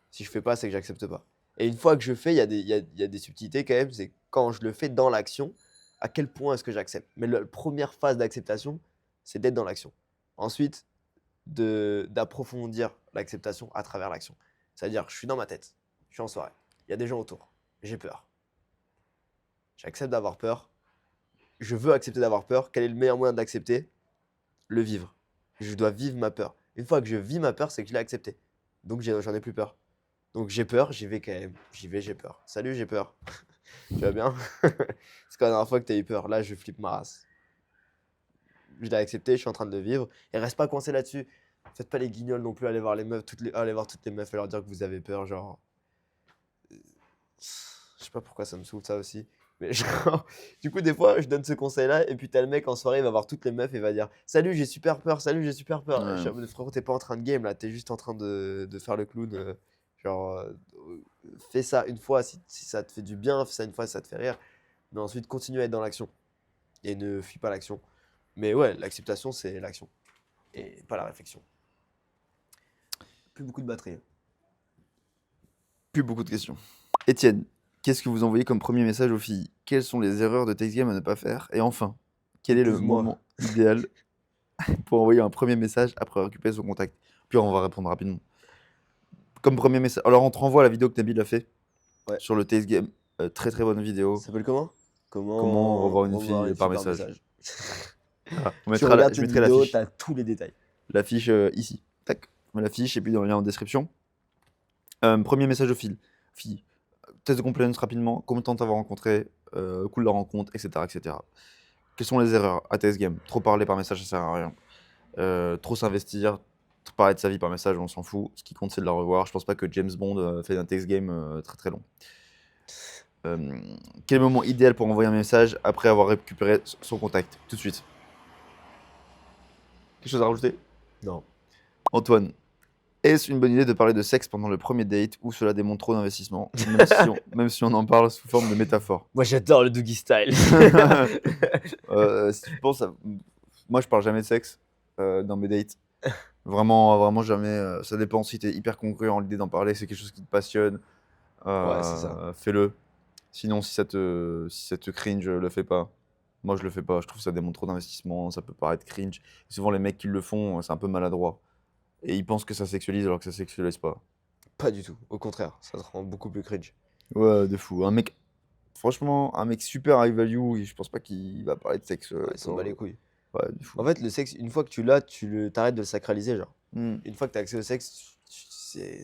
Si je fais pas, c'est que j'accepte pas. Et une fois que je fais, il y a des subtilités quand même. C'est quand je le fais dans l'action, à quel point est-ce que j'accepte. Mais la première phase d'acceptation, c'est d'être dans l'action. Ensuite, d'approfondir l'acceptation à travers l'action. C'est-à-dire, je suis dans ma tête, je suis en soirée, il y a des gens autour, j'ai peur. J'accepte d'avoir peur. Je veux accepter d'avoir peur. Quel est le meilleur moyen d'accepter? Le vivre. Je dois vivre ma peur. Une fois que je vis ma peur, c'est que je l'ai acceptée. Donc j'en ai plus peur. Donc j'ai peur, j'y vais quand même. J'y vais, j'ai peur. Salut, j'ai peur. Tu vas bien? C'est quand la dernière fois que tu as eu peur. Là, je flippe ma race. Je l'ai accepté, je suis en train de le vivre. Et reste pas coincé là-dessus. Faites pas les guignols non plus, allez voir les meufs, allez voir toutes les meufs et leur dire que vous avez peur. Genre. Je sais pas pourquoi ça me saoule ça aussi. Mais genre, du coup, des fois, je donne ce conseil-là, et puis t'as le mec en soirée, il va voir toutes les meufs et va dire salut, j'ai super peur, salut, j'ai super peur. Et je suis Ouais. en mode, frérot, t'es pas en train de game là, t'es juste en train de faire le clown. Genre, fais ça une fois si ça te fait du bien, fais ça une fois si ça te fait rire. Mais ensuite, continue à être dans l'action et ne fuis pas l'action. Mais ouais, l'acceptation, c'est l'action et pas la réflexion. Plus beaucoup de batterie. Plus beaucoup de questions. Étienne, qu'est-ce que vous envoyez comme premier message aux filles? Quelles sont les erreurs de text game à ne pas faire? Et enfin, quel est le Épouse-moi. moment idéal pour envoyer un premier message après récupérer son contact? Puis on va répondre rapidement. Comme premier message. Alors, on te renvoie à la vidéo que Nabil a fait Ouais. sur le text game. Très très bonne vidéo. Ça s'appelle comment? Comment revoir une revoir fille par fille message. Voilà. Tu regardes Je cette mettrai vidéo, l'affiche. t'as tous les détails. L'affiche ici. Tac. Je mets l'affiche et puis dans le lien en description. Premier message aux filles. Filles. Test de compliance rapidement. Combien de temps t'avoir rencontré? Cool la rencontre, etc., etc. Quelles sont les erreurs à TS Game? Trop parler par message, ça sert à rien. Trop s'investir, parler de sa vie par message, on s'en fout. Ce qui compte, c'est de la revoir. Je pense pas que James Bond fait un TS Game très très long. Quel est le moment idéal pour envoyer un message après avoir récupéré son contact? Tout de suite. Quelque chose à rajouter? Non. Antoine, est-ce une bonne idée de parler de sexe pendant le premier date ou cela démontre trop d'investissement, même si on en parle sous forme de métaphore? Moi, j'adore le doggy style. Si tu penses à... Moi, je parle jamais de sexe dans mes dates. Vraiment, vraiment jamais. Ça dépend si tu es hyper congruent en l'idée d'en parler, c'est quelque chose qui te passionne. Ouais, c'est ça. Fais-le. Sinon, si ça te cringe, le fais pas. Moi, je le fais pas. Je trouve que ça démontre trop d'investissement. Ça peut paraître cringe. Et souvent, les mecs qui le font, c'est un peu maladroit. Et ils pensent que ça sexualise alors que ça sexualise pas. Pas du tout. Au contraire, ça te rend beaucoup plus cringe. Ouais, de fou. Franchement, un mec super high value, je pense pas qu'il va parler de sexe. Ouais, il s'en bat les couilles. Ouais, de fou. En fait, le sexe, une fois que tu l'as, t'arrêtes de le sacraliser, genre. Hmm. Une fois que t'as accès au sexe, c'est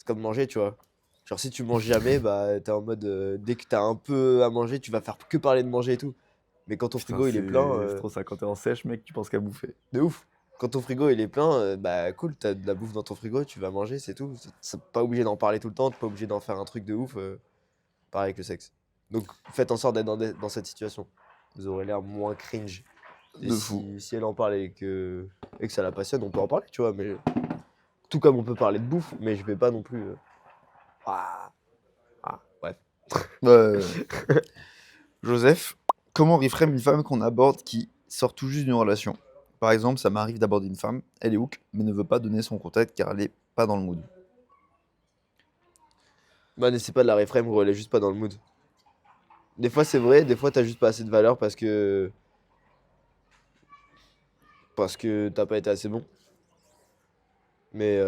comme manger, tu vois. Genre, si tu manges jamais, bah, t'es en mode, dès que t'as un peu à manger, tu vas faire que parler de manger et tout. Mais quand ton Putain, frigo, il est plein, c'est trop ça. Quand t'es en sèche, mec, tu penses qu'à bouffer. de ouf. Quand ton frigo, il est plein, bah, cool, t'as de la bouffe dans ton frigo, tu vas manger, c'est tout. C'est pas obligé d'en parler tout le temps, t'es pas obligé d'en faire un truc de ouf, pareil avec le sexe. Donc, faites en sorte d'être dans cette situation. Vous aurez l'air moins cringe. Et De fou. si elle en parle et que ça la passionne, on peut en parler, tu vois. Mais tout comme on peut parler de bouffe, mais je vais pas non plus. Bref. Ouais. Joseph, comment reframe une femme qu'on aborde qui sort tout juste d'une relation? Par exemple, ça m'arrive d'aborder une femme, elle est hook, mais ne veut pas donner son contact car elle est pas dans le mood. Bah, n'essaie pas de la reframe, gros, elle est juste pas dans le mood. Des fois, c'est vrai, des fois, t'as juste pas assez de valeur parce que. Parce que t'as pas été assez bon. Mais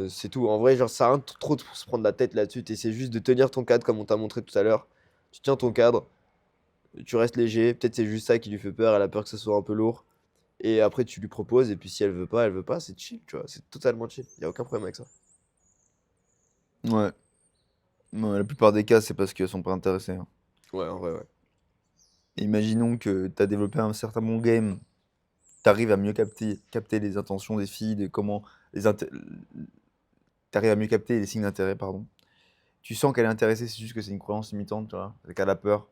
c'est tout. En vrai, genre, ça sert à rien de trop de se prendre la tête là-dessus. T'essaies juste de tenir ton cadre comme on t'a montré tout à l'heure. Tu tiens ton cadre, tu restes léger. Peut-être c'est juste ça qui lui fait peur. Elle a peur que ça soit un peu lourd. Et après, tu lui proposes. Et puis, si elle veut pas, c'est chill, tu vois. C'est totalement chill. Y a aucun problème avec ça. Ouais. Ouais, la plupart des cas, c'est parce qu'elles sont pas intéressées, hein. Ouais, en vrai, ouais. Imaginons que tu as développé un certain bon game, tu arrives à mieux capter les intentions des filles, de comment les t'arrives à mieux capter les signes d'intérêt, pardon. Tu sens qu'elle est intéressée, c'est juste que c'est une croyance limitante, tu vois. C'est qu'elle a peur.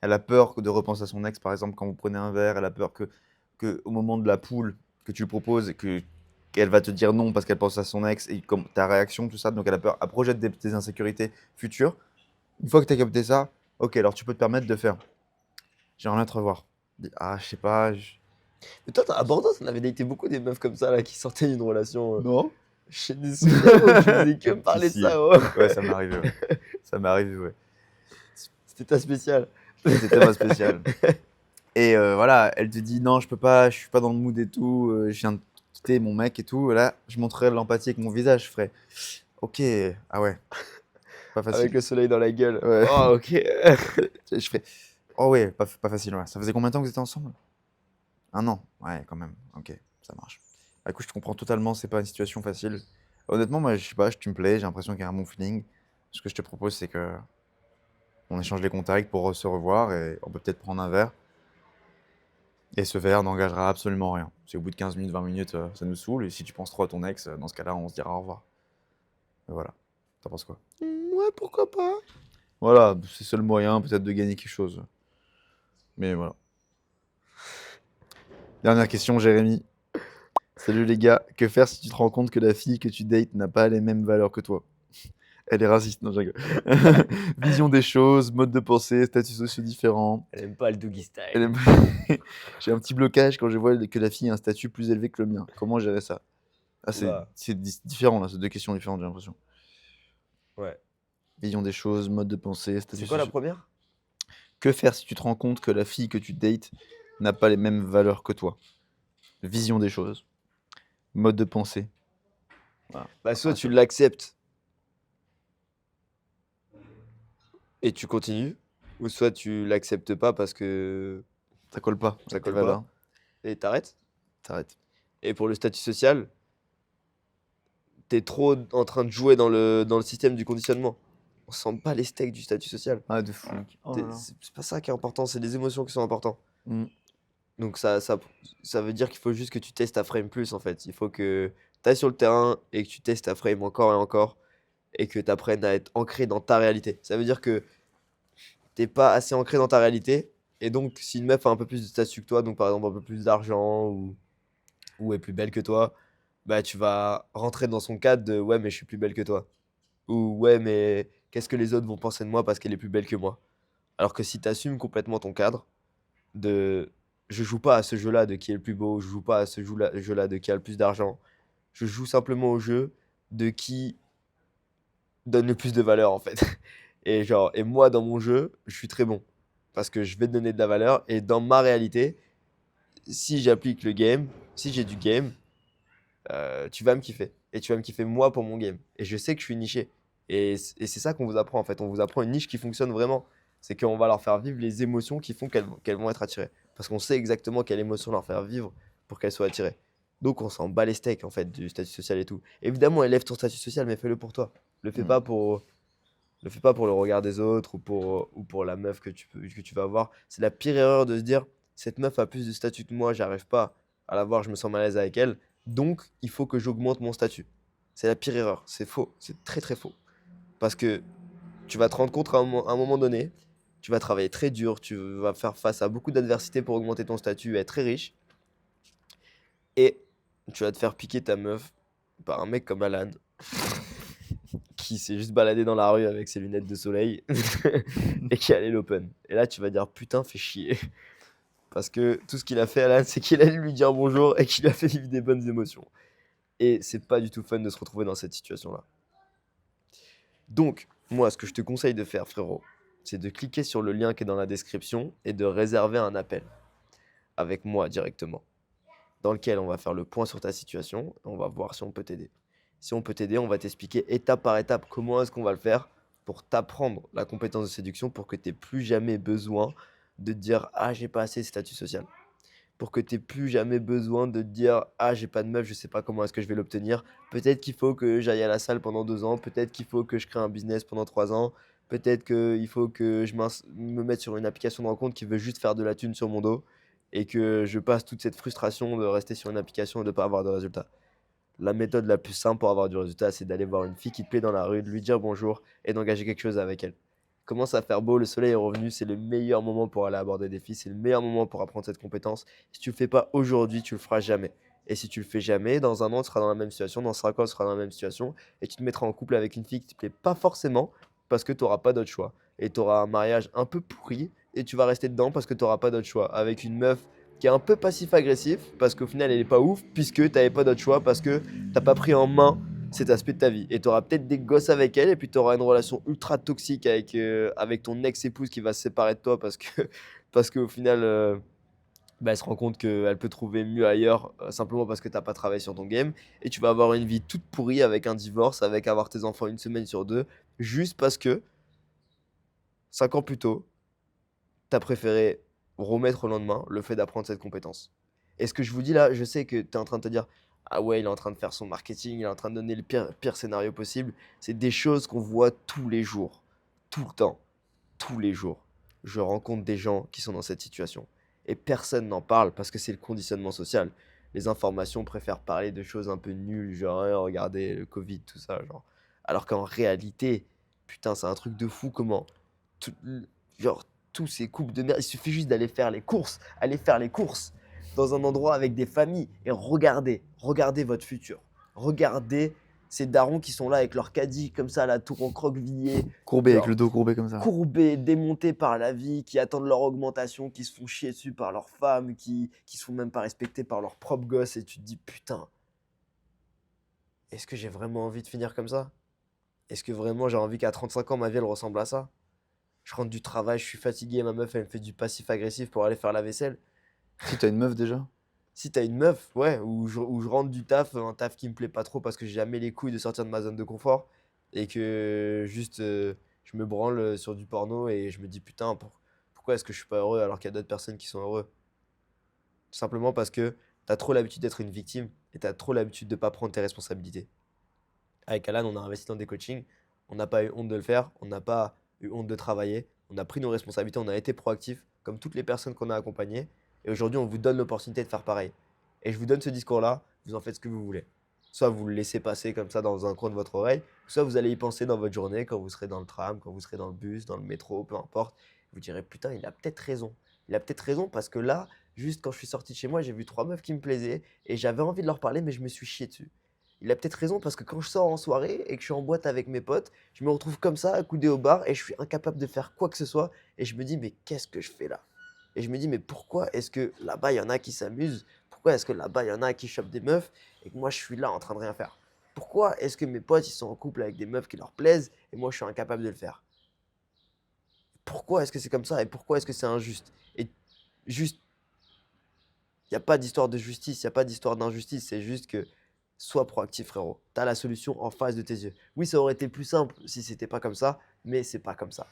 Elle a peur de repenser à son ex, par exemple, quand vous prenez un verre. Elle a peur que au moment de la poule que tu lui proposes, qu'elle va te dire non parce qu'elle pense à son ex et comme ta réaction, tout ça. Donc elle a peur. Elle projette des insécurités futures. Une fois que tu as capté ça, ok, alors tu peux te permettre de faire. J'aimerais bien te revoir. Ah, je sais pas. Mais toi, à Bordeaux, t'en avais daté beaucoup des meufs comme ça, là, qui sortaient d'une relation. Non? J'ai des souvenirs où tu faisais que me parler Si, de si. ça, ouais. Ouais, ça m'est arrivé, ouais. Ça m'est arrivé, ouais. C'était ta spéciale. C'était ma spéciale. Et voilà, elle te dit non, je peux pas, je suis pas dans le mood et tout, je viens de quitter mon mec et tout. Et là, je montrerai l'empathie avec mon visage, je ferai ok, ah ouais, pas Avec facile. le soleil dans la gueule. Ouais. Oh, ok. Je ferai oh ouais, pas facile, ouais. Ça faisait combien de temps que vous étiez ensemble? Un an, ouais, quand même, ok, ça marche. Bah, écoute, je te comprends totalement, c'est pas une situation facile. Honnêtement, moi, je sais pas, tu me plais, j'ai l'impression qu'il y a un bon feeling. Ce que je te propose, c'est que on échange les contacts pour se revoir et on peut peut-être prendre un verre. Et ce verre n'engagera absolument rien. Si au bout de 15 minutes, 20 minutes, ça nous saoule, et si tu penses trop à ton ex, dans ce cas-là, on se dira au revoir. Et voilà. T'en penses quoi? Ouais, pourquoi pas. Voilà, c'est le seul moyen peut-être de gagner quelque chose. Mais voilà. Dernière question, Jérémy. Salut les gars, que faire si tu te rends compte que la fille que tu dates n'a pas les mêmes valeurs que toi? Elle est raciste, non, je rigole. Vision des choses, mode de pensée, statuts sociaux différents. Elle aime pas le doggy style. Elle aime- J'ai un petit blocage quand je vois que la fille a un statut plus élevé que le mien. Comment gérer ça? Ah, Oula. c'est différent là, c'est deux questions différentes, j'ai l'impression. Ouais. Vision des choses, mode de pensée, C'est statut quoi la social. première? Que faire si tu te rends compte que la fille que tu dates n'a pas les mêmes valeurs que toi? Vision des choses, mode de pensée. Voilà. Bah, soit tu Rassurant. l'acceptes et tu continues, ou soit tu l'acceptes pas parce que Ça colle pas. ça avec tes colle pas valeurs. et t'arrêtes. T'arrêtes. Et pour le statut social, t'es trop en train de jouer dans le système du conditionnement. On sent pas les steaks du statut social. Ah, de fou. Oh là là. C'est pas ça qui est important, c'est les émotions qui sont importantes. Mm. Donc ça veut dire qu'il faut juste que tu testes ta frame plus en fait. Il faut que tu ailles sur le terrain et que tu testes ta frame encore et encore et que tu apprennes à être ancré dans ta réalité. Ça veut dire que t'es pas assez ancré dans ta réalité et donc si une meuf a un peu plus de statut que toi, donc par exemple un peu plus d'argent ou est plus belle que toi, bah tu vas rentrer dans son cadre de ouais mais je suis plus belle que toi. Ou ouais mais qu'est-ce que les autres vont penser de moi parce qu'elle est plus belle que moi. Alors que si tu assumes complètement ton cadre, de je joue pas à ce jeu-là de qui est le plus beau, je joue pas à ce jeu-là de qui a le plus d'argent. Je joue simplement au jeu de qui donne le plus de valeur en fait. Et genre et moi dans mon jeu, je suis très bon parce que je vais te donner de la valeur et dans ma réalité, si j'applique le game, si j'ai du game, tu vas me kiffer et tu vas me kiffer moi pour mon game et je sais que je suis niché et c'est ça qu'on vous apprend en fait, on vous apprend une niche qui fonctionne vraiment. C'est qu'on va leur faire vivre les émotions qui font qu'elles vont être attirées. Parce qu'on sait exactement quelle émotion leur faire vivre pour qu'elles soient attirées. Donc on s'en bat les steaks en fait du statut social et tout. Évidemment, élève ton statut social, mais fais-le pour toi. Le fais Mm. pas pour, le fais pas pour le regard des autres ou pour la meuf que tu vas avoir. C'est la pire erreur de se dire, cette meuf a plus de statut que moi, j'arrive pas à la voir, je me sens mal à l'aise avec elle. Donc il faut que j'augmente mon statut. C'est la pire erreur. C'est faux. C'est très très faux. Parce que tu vas te rendre compte à un moment donné, tu vas travailler très dur, tu vas faire face à beaucoup d'adversités pour augmenter ton statut et être très riche. Et tu vas te faire piquer ta meuf par un mec comme Alan, qui s'est juste baladé dans la rue avec ses lunettes de soleil et qui allait l'open. Et là, tu vas dire putain, fais chier. Parce que tout ce qu'il a fait, Alan, c'est qu'il allait lui dire bonjour et qu'il a fait vivre des bonnes émotions. Et c'est pas du tout fun de se retrouver dans cette situation-là. Donc, moi, ce que je te conseille de faire, frérot, c'est de cliquer sur le lien qui est dans la description et de réserver un appel avec moi directement, dans lequel on va faire le point sur ta situation et on va voir si on peut t'aider. Si on peut t'aider, on va t'expliquer étape par étape comment est-ce qu'on va le faire pour t'apprendre la compétence de séduction pour que tu n'aies plus jamais besoin de te dire ah j'ai pas assez de statut social. Pour que tu n'aies plus jamais besoin de te dire ah j'ai pas de meuf, je sais pas comment est-ce que je vais l'obtenir. Peut-être qu'il faut que j'aille à la salle pendant 2 ans, peut-être qu'il faut que je crée un business pendant 3 ans, peut-être qu'il faut que me mette sur une application de rencontre qui veut juste faire de la thune sur mon dos et que je passe toute cette frustration de rester sur une application et de ne pas avoir de résultat. La méthode la plus simple pour avoir du résultat, c'est d'aller voir une fille qui te plaît dans la rue, de lui dire bonjour et d'engager quelque chose avec elle. Commence à faire beau, le soleil est revenu, c'est le meilleur moment pour aller aborder des filles, c'est le meilleur moment pour apprendre cette compétence. Si tu le fais pas aujourd'hui, tu le feras jamais. Et si tu le fais jamais, dans un an, tu seras dans la même situation, dans 5 ans, tu seras dans la même situation, et tu te mettras en couple avec une fille qui te plaît pas forcément parce que tu n'auras pas d'autre choix. Et tu auras un mariage un peu pourri, et tu vas rester dedans parce que tu n'auras pas d'autre choix. Avec une meuf qui est un peu passif-agressif, parce qu'au final, elle est pas ouf, puisque tu n'avais pas d'autre choix, parce que t'as pas pris en main cet aspect de ta vie. Et tu auras peut-être des gosses avec elle, et puis tu auras une relation ultra toxique avec ton ex-épouse qui va se séparer de toi parce qu'au final, bah, elle se rend compte qu'elle peut trouver mieux ailleurs simplement parce que t'as pas travaillé sur ton game. Et tu vas avoir une vie toute pourrie avec un divorce, avec avoir tes enfants une semaine sur deux, juste parce que 5 ans plus tôt, t'as préféré remettre au lendemain le fait d'apprendre cette compétence. Et ce que je vous dis là, je sais que tu es en train de te dire, ah ouais, il est en train de faire son marketing, il est en train de donner le pire scénario possible. C'est des choses qu'on voit tous les jours, tout le temps, tous les jours. Je rencontre des gens qui sont dans cette situation. Et personne n'en parle parce que c'est le conditionnement social. Les informations préfèrent parler de choses un peu nulles, genre regardez le Covid, tout ça. Genre. Alors qu'en réalité, putain, c'est un truc de fou comment tout- genre tous ces couples de merde, il suffit juste d'aller faire les courses, aller faire les courses dans un endroit avec des familles et regardez votre futur. Regardez ces darons qui sont là avec leur caddie comme ça, la tour en croquevillé, Courbé, avec le genre dos courbé comme ça. courbés, démontés par la vie, qui attendent leur augmentation, qui se font chier dessus par leurs femmes, qui se font même pas respecter par leurs propres gosses et tu te dis putain, est-ce que j'ai vraiment envie de finir comme ça? Est-ce que vraiment j'ai envie qu'à 35 ans ma vie elle ressemble à ça? Je rentre du travail, je suis fatigué, ma meuf elle me fait du passif-agressif pour aller faire la vaisselle. Si t'as une meuf déjà? Si t'as une meuf, ouais, où je rentre du taf, un taf qui me plaît pas trop parce que j'ai jamais les couilles de sortir de ma zone de confort et que juste je me branle sur du porno et je me dis putain, pourquoi est-ce que je suis pas heureux alors qu'il y a d'autres personnes qui sont heureux? Tout simplement parce que t'as trop l'habitude d'être une victime et t'as trop l'habitude de pas prendre tes responsabilités. Avec Alan, on a investi dans des coachings, on n'a pas eu honte de le faire, on n'a pas eu honte de travailler, on a pris nos responsabilités, on a été proactif comme toutes les personnes qu'on a accompagnées. Et aujourd'hui, on vous donne l'opportunité de faire pareil. Et je vous donne ce discours-là, vous en faites ce que vous voulez. Soit vous le laissez passer comme ça dans un coin de votre oreille, soit vous allez y penser dans votre journée, quand vous serez dans le tram, quand vous serez dans le bus, dans le métro, peu importe. Vous direz, putain, il a peut-être raison. Il a peut-être raison parce que là, juste quand je suis sorti de chez moi, j'ai vu 3 meufs qui me plaisaient et j'avais envie de leur parler, mais je me suis chié dessus. Il a peut-être raison parce que quand je sors en soirée et que je suis en boîte avec mes potes, je me retrouve comme ça, accoudé au bar et je suis incapable de faire quoi que ce soit. Et je me dis, mais qu'est-ce que je fais là? Et je me dis, mais pourquoi est-ce que là-bas, il y en a qui s'amusent? Pourquoi est-ce que là-bas, il y en a qui chopent des meufs et que moi, je suis là en train de rien faire? Pourquoi est-ce que mes potes, ils sont en couple avec des meufs qui leur plaisent et moi, je suis incapable de le faire? Pourquoi est-ce que c'est comme ça et pourquoi est-ce que c'est injuste? Et juste, il n'y a pas d'histoire de justice, il n'y a pas d'histoire d'injustice, c'est juste que sois proactif, frérot. Tu as la solution en face de tes yeux. Oui, ça aurait été plus simple si c'était pas comme ça, mais c'est pas comme ça.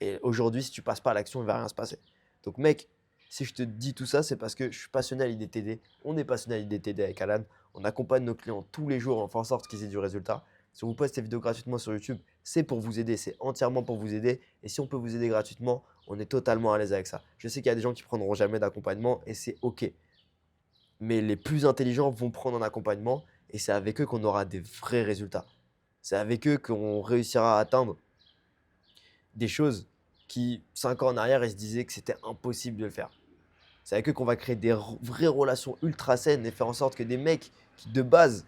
Et aujourd'hui, si tu passes pas à l'action, il va rien se passer. Donc, mec, si je te dis tout ça, c'est parce que je suis passionné à l'idée de t'aider. On est passionné à l'idée de t'aider avec Alan. On accompagne nos clients tous les jours, on fait en sorte qu'ils aient du résultat. Si on vous poste ces vidéos gratuitement sur YouTube, c'est pour vous aider, c'est entièrement pour vous aider. Et si on peut vous aider gratuitement, on est totalement à l'aise avec ça. Je sais qu'il y a des gens qui prendront jamais d'accompagnement et c'est OK. Mais les plus intelligents vont prendre un accompagnement et c'est avec eux qu'on aura des vrais résultats. C'est avec eux qu'on réussira à atteindre des choses qui, 5 ans en arrière, ils se disaient que c'était impossible de le faire. C'est avec eux qu'on va créer des vraies relations ultra saines et faire en sorte que des mecs qui, de base,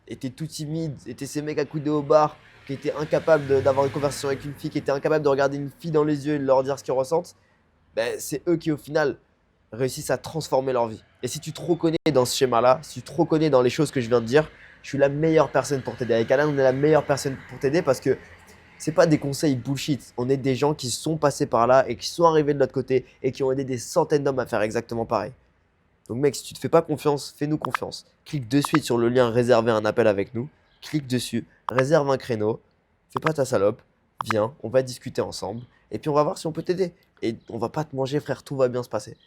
étaient tout timides, étaient ces mecs accoudés au bar, qui étaient incapables d'avoir une conversation avec une fille, qui étaient incapables de regarder une fille dans les yeux et de leur dire ce qu'ils ressentent, ben, c'est eux qui, au final, réussissent à transformer leur vie. Et si tu te reconnais dans ce schéma-là, si tu te reconnais dans les choses que je viens de dire, je suis la meilleure personne pour t'aider. Avec Alan, on est la meilleure personne pour t'aider parce que c'est pas des conseils bullshit. On est des gens qui sont passés par là et qui sont arrivés de l'autre côté et qui ont aidé des centaines d'hommes à faire exactement pareil. Donc mec, si tu te fais pas confiance, fais-nous confiance. Clique de suite sur le lien réserver un appel avec nous. Clique dessus, réserve un créneau. Fais pas ta salope. Viens, on va discuter ensemble. Et puis on va voir si on peut t'aider. Et on va pas te manger, frère, tout va bien se passer.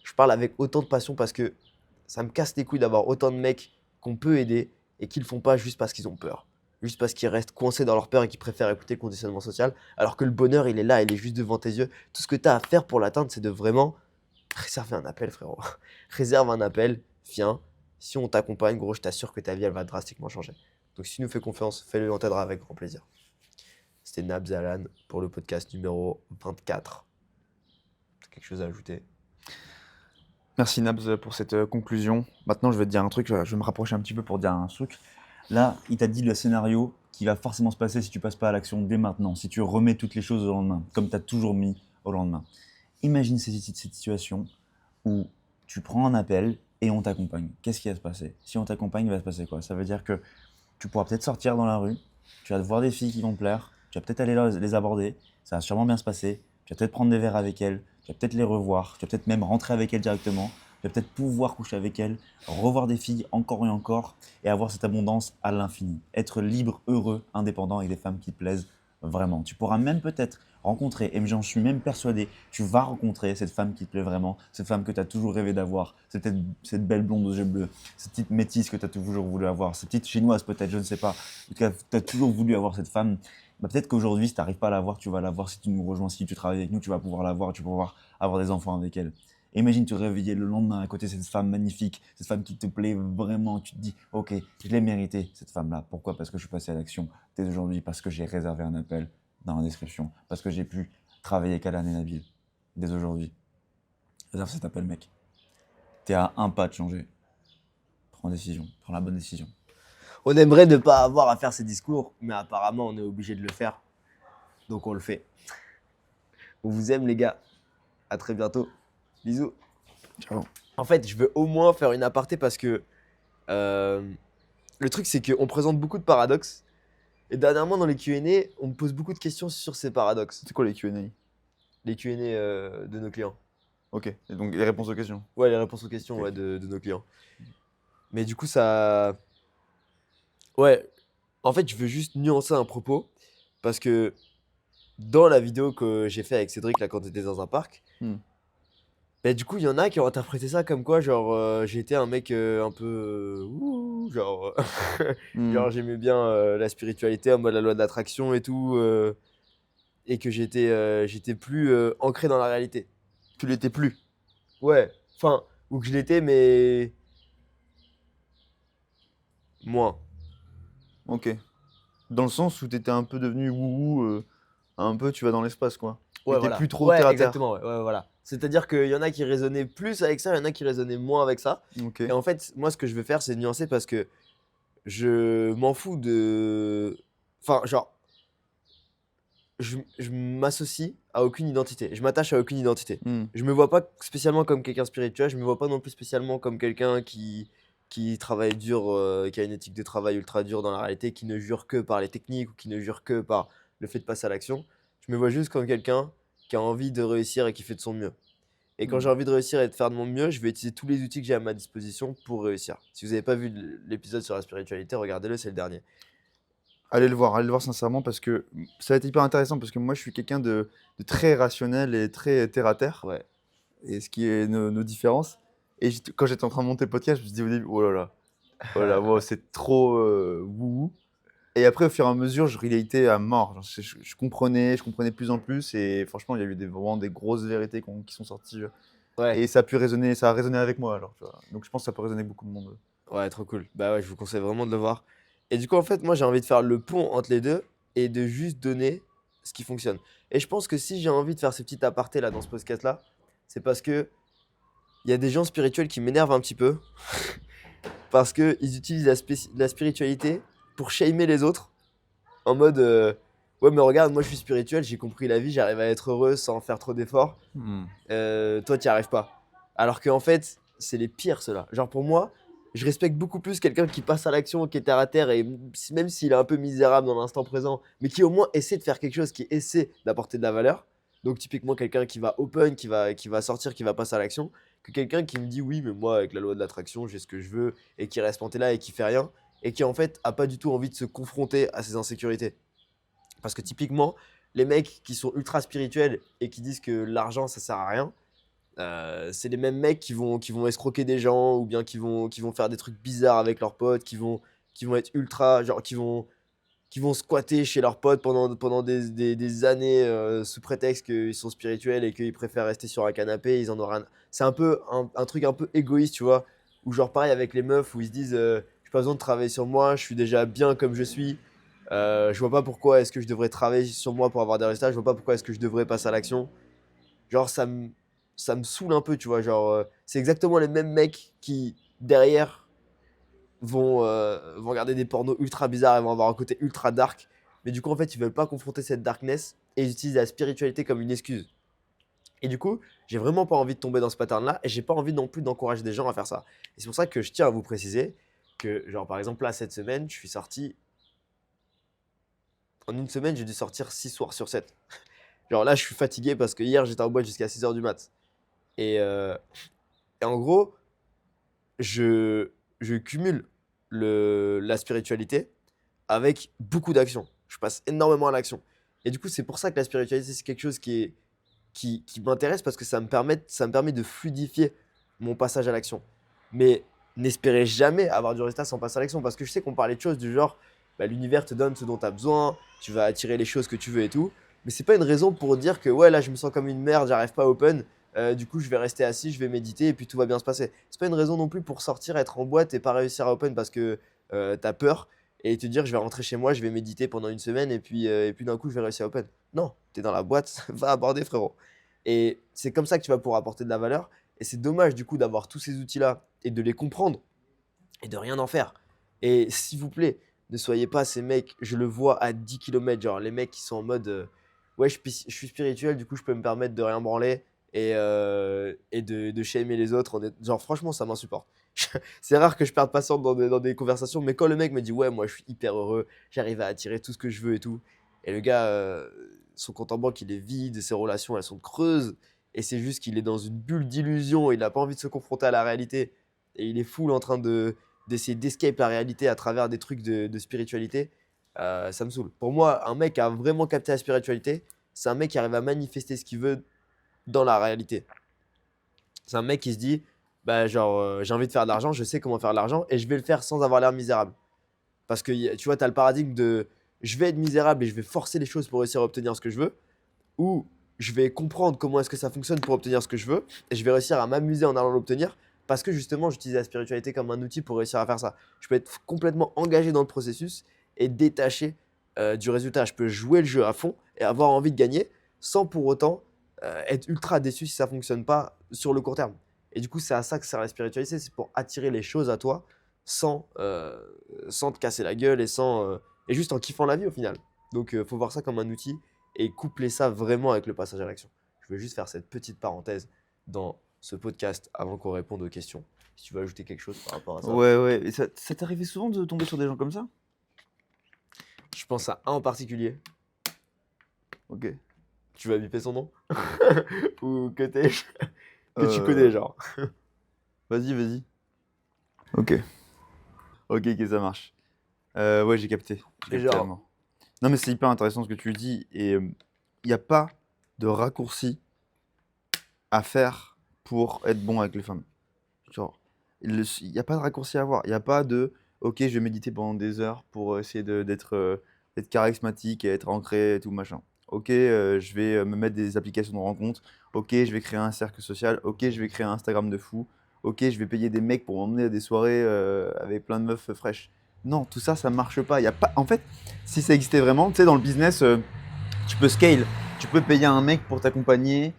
Je parle avec autant de passion parce que ça me casse les couilles d'avoir autant de mecs qu'on peut aider et qui le font pas juste parce qu'ils ont peur. Juste parce qu'ils restent coincés dans leur peur et qu'ils préfèrent écouter le conditionnement social. Alors que le bonheur, il est là, il est juste devant tes yeux. Tout ce que tu as à faire pour l'atteindre, c'est de vraiment réserver un appel, frérot. Réserve un appel, viens. Si on t'accompagne, gros, je t'assure que ta vie, elle va drastiquement changer. Donc si tu nous fais confiance, fais-le, on t'aidera avec grand plaisir. C'était Nabz Alan pour le podcast numéro 24. Quelque chose à ajouter? Merci Nabz pour cette conclusion. Maintenant, je vais te dire un truc, je vais me rapprocher un petit peu pour dire un truc. Là, il t'a dit le scénario qui va forcément se passer si tu passes pas à l'action dès maintenant, si tu remets toutes les choses au lendemain, comme tu as toujours mis au lendemain. Imagine cette situation où tu prends un appel et on t'accompagne. Qu'est-ce qui va se passer? Si on t'accompagne, il va se passer quoi? Ça veut dire que tu pourras peut-être sortir dans la rue, tu vas voir des filles qui vont te plaire, tu vas peut-être aller les aborder, ça va sûrement bien se passer, tu vas peut-être prendre des verres avec elles, tu vas peut-être les revoir, tu vas peut-être même rentrer avec elles directement, tu vas peut-être pouvoir coucher avec elles, revoir des filles encore et encore et avoir cette abondance à l'infini. Être libre, heureux, indépendant avec des femmes qui te plaisent vraiment. Tu pourras même peut-être rencontrer, et j'en suis même persuadé, tu vas rencontrer cette femme qui te plaît vraiment, cette femme que tu as toujours rêvé d'avoir, cette belle blonde aux yeux bleus, cette petite métisse que tu as toujours voulu avoir, cette petite chinoise peut-être, je ne sais pas. En tout cas, tu as toujours voulu avoir cette femme. Bah, peut-être qu'aujourd'hui, si tu n'arrives pas à la voir, tu vas la voir si tu nous rejoins, si tu travailles avec nous, tu vas pouvoir la voir, tu vas pouvoir avoir des enfants avec elle. Et imagine te réveiller le lendemain à côté de cette femme magnifique, cette femme qui te plaît vraiment, tu te dis « Ok, je l'ai méritée cette femme-là. Pourquoi? Parce que je suis passé à l'action dès aujourd'hui, parce que j'ai réservé un appel dans la description, parce que j'ai pu travailler avec Alan et Nabil dès aujourd'hui. Réserve cet appel, mec. T'es à un pas de changer. Prends décision, prends la bonne décision. On aimerait ne pas avoir à faire ces discours, mais apparemment on est obligé de le faire. Donc on le fait. On vous aime les gars. À très bientôt. Bisous. Ciao. En fait, je veux au moins faire une aparté parce que le truc c'est qu'on présente beaucoup de paradoxes. Et dernièrement dans les Q&A, on me pose beaucoup de questions sur ces paradoxes. C'est quoi les Q&A? Les Q&A de nos clients. Ok, et donc les réponses aux questions. Ouais, les réponses aux questions Ok. ouais, de nos clients. Mais du coup, ça... Ouais, en fait, je veux juste nuancer un propos. Parce que dans la vidéo que j'ai fait avec Cédric, là, quand on était dans un parc, bah, du coup, il y en a qui ont interprété ça comme quoi, genre, j'étais un mec un peu... ouh, genre, genre j'aimais bien la spiritualité, en mode la loi de l'attraction et tout. Et que j'étais plus ancré dans la réalité. Tu l'étais plus. Ouais, enfin, ou que je l'étais, mais moins. Ok. Dans le sens où t'étais un peu devenu wouhou, un peu tu vas dans l'espace, quoi. Ouais, T'étais voilà. plus trop terre Ouais, à terre. exactement. Ouais, ouais, voilà. C'est-à-dire qu'il y en a qui raisonnaient plus avec ça, il y en a qui raisonnaient moins avec ça. Ok. Et en fait, moi, ce que je veux faire, c'est nuancer parce que je m'en fous de. Enfin, genre, je m'associe à aucune identité. Je m'attache à aucune identité. Hmm. Je me vois pas spécialement comme quelqu'un spirituel, je me vois pas non plus spécialement comme quelqu'un qui travaille dur, qui a une éthique de travail ultra dure dans la réalité, qui ne jure que par les techniques ou qui ne jure que par le fait de passer à l'action. Je me vois juste comme quelqu'un qui a envie de réussir et qui fait de son mieux. Et quand Hmm. j'ai envie de réussir et de faire de mon mieux, je vais utiliser tous les outils que j'ai à ma disposition pour réussir. Si vous n'avez pas vu l'épisode sur la spiritualité, regardez-le, c'est le dernier. Allez le voir sincèrement parce que ça va être hyper intéressant parce que moi je suis quelqu'un de très rationnel et très terre à terre, Ouais. et ce qui est nos différences. Et quand j'étais en train de monter le podcast, je me suis dit au début, oh là là, wow, c'est trop wouhou. Et après, au fur et à mesure, je relatais à mort. Genre, je comprenais de plus en plus. Et franchement, il y a eu vraiment des grosses vérités qui sont sorties. Ouais. Et ça a pu résonner, ça a résonné avec moi. Alors, tu vois. Donc je pense que ça peut résonner avec beaucoup de monde. Ouais, trop cool. Bah ouais, je vous conseille vraiment de le voir. Et du coup, en fait, moi, j'ai envie de faire le pont entre les deux et de juste donner ce qui fonctionne. Et je pense que si j'ai envie de faire ce petit aparté là dans ce podcast-là, c'est parce que il y a des gens spirituels qui m'énervent un petit peu parce qu'ils utilisent la spiritualité pour shamer les autres en mode ouais, mais regarde, moi je suis spirituel, j'ai compris la vie, j'arrive à être heureux sans faire trop d'efforts. Hmm. Toi, tu n'y arrives pas. Alors qu'en fait, c'est les pires, ceux-là. Genre, pour moi, je respecte beaucoup plus quelqu'un qui passe à l'action, qui est terre à terre, et même s'il est un peu misérable dans l'instant présent, mais qui au moins essaie de faire quelque chose, qui essaie d'apporter de la valeur. Donc, typiquement, quelqu'un qui va open, qui va sortir, qui va passer à l'action, que quelqu'un qui me dit oui, mais moi, avec la loi de l'attraction, j'ai ce que je veux, et qui reste planté là et qui fait rien, et qui en fait a pas du tout envie de se confronter à ses insécurités. Parce que typiquement, les mecs qui sont ultra spirituels et qui disent que l'argent ça sert à rien, c'est les mêmes mecs qui vont escroquer des gens ou bien qui vont faire des trucs bizarres avec leurs potes, qui vont être ultra, genre qui vont squatter chez leurs potes pendant des années sous prétexte qu'ils sont spirituels et qu'ils préfèrent rester sur un canapé, ils en ont rien. C'est un peu un truc un peu égoïste, tu vois, ou genre pareil avec les meufs où ils se disent j'ai pas besoin de travailler sur moi, je suis déjà bien comme je suis. Je vois pas pourquoi est-ce que je devrais travailler sur moi pour avoir des résultats, je vois pas pourquoi est-ce que je devrais passer à l'action. Genre, ça me saoule un peu, tu vois. Genre, c'est exactement les mêmes mecs qui, derrière, vont regarder des pornos ultra bizarres et vont avoir un côté ultra dark. Mais du coup, en fait, ils veulent pas confronter cette darkness et ils utilisent la spiritualité comme une excuse. Et du coup, j'ai vraiment pas envie de tomber dans ce pattern-là et j'ai pas envie non plus d'encourager des gens à faire ça. Et c'est pour ça que je tiens à vous préciser que, genre, par exemple, là, cette semaine, je suis sorti. En une semaine, j'ai dû sortir 6 soirs sur 7. Genre là, je suis fatigué parce que hier, j'étais en boîte jusqu'à 6 heures du mat. Et, euh, et en gros, je, je cumule la spiritualité avec beaucoup d'action. Je passe énormément à l'action. Et du coup, c'est pour ça que la spiritualité, c'est quelque chose qui m'intéresse parce que ça me permet de fluidifier mon passage à l'action. Mais n'espérez jamais avoir du résultat sans passer à l'action parce que je sais qu'on parlait de choses du genre, bah, l'univers te donne ce dont tu as besoin, tu vas attirer les choses que tu veux et tout. Mais c'est pas une raison pour dire que ouais, là, je me sens comme une merde, j'arrive pas à open. Du coup, je vais rester assis, je vais méditer et puis tout va bien se passer. C'est pas une raison non plus pour sortir, être en boîte et pas réussir à open parce que t'as peur et te dire je vais rentrer chez moi, je vais méditer pendant une semaine et puis d'un coup je vais réussir à open. Non, t'es dans la boîte, va aborder frérot. Et c'est comme ça que tu vas pouvoir apporter de la valeur. Et c'est dommage du coup d'avoir tous ces outils-là et de les comprendre et de rien en faire. Et s'il vous plaît, ne soyez pas ces mecs, je le vois à 10 km, genre les mecs qui sont en mode ouais, je suis spirituel, du coup je peux me permettre de rien branler et de shamer les autres. Genre franchement, ça m'insupporte. C'est rare que je perde patience dans des conversations, mais quand le mec me dit ouais, moi je suis hyper heureux, j'arrive à attirer tout ce que je veux et tout, et le gars, son compte en banque il est vide, ses relations elles sont creuses, et c'est juste qu'il est dans une bulle d'illusion, il n'a pas envie de se confronter à la réalité, et il est full en train d'essayer d'escape la réalité à travers des trucs de spiritualité. Ça me saoule. Pour moi, un mec qui a vraiment capté la spiritualité, c'est un mec qui arrive à manifester ce qu'il veut dans la réalité. C'est un mec qui se dit, bah genre, j'ai envie de faire de l'argent, je sais comment faire de l'argent et je vais le faire sans avoir l'air misérable. Parce que tu vois, tu as le paradigme de je vais être misérable et je vais forcer les choses pour réussir à obtenir ce que je veux, ou je vais comprendre comment est-ce que ça fonctionne pour obtenir ce que je veux et je vais réussir à m'amuser en allant l'obtenir parce que justement, j'utilise la spiritualité comme un outil pour réussir à faire ça. Je peux être complètement engagé dans le processus et détaché du résultat. Je peux jouer le jeu à fond et avoir envie de gagner sans pour autant être ultra déçu si ça fonctionne pas sur le court terme. Et du coup, c'est à ça que sert la spiritualité, c'est pour attirer les choses à toi sans te casser la gueule et juste en kiffant la vie au final. Donc, faut voir ça comme un outil et coupler ça vraiment avec le passage à l'action. Je veux juste faire cette petite parenthèse dans ce podcast avant qu'on réponde aux questions. Si tu veux ajouter quelque chose par rapport à ça. Ouais. Et ça t'arrivait souvent de tomber sur des gens comme ça? Je pense à un en particulier. Ok. Tu vas biper son nom ou que tu connais, genre. Vas-y. Ok. Ok, ça marche. Ouais, j'ai capté. Et genre- Vraiment. Non, mais c'est hyper intéressant ce que tu dis. Et il n'y a pas de raccourci à faire pour être bon avec les femmes. Genre, il n'y a pas de raccourci à avoir. Il n'y a pas de ok, je vais méditer pendant des heures pour essayer d'être charismatique et être ancré et tout machin. Ok, je vais me mettre des applications de rencontres. Ok, je vais créer un cercle social. Ok, je vais créer un Instagram de fou. Ok, je vais payer des mecs pour m'emmener à des soirées avec plein de meufs fraîches. Non, tout ça, ça marche pas. Il y a pas. En fait, si ça existait vraiment, tu sais, dans le business, tu peux scale. Tu peux payer un mec pour t'accompagner,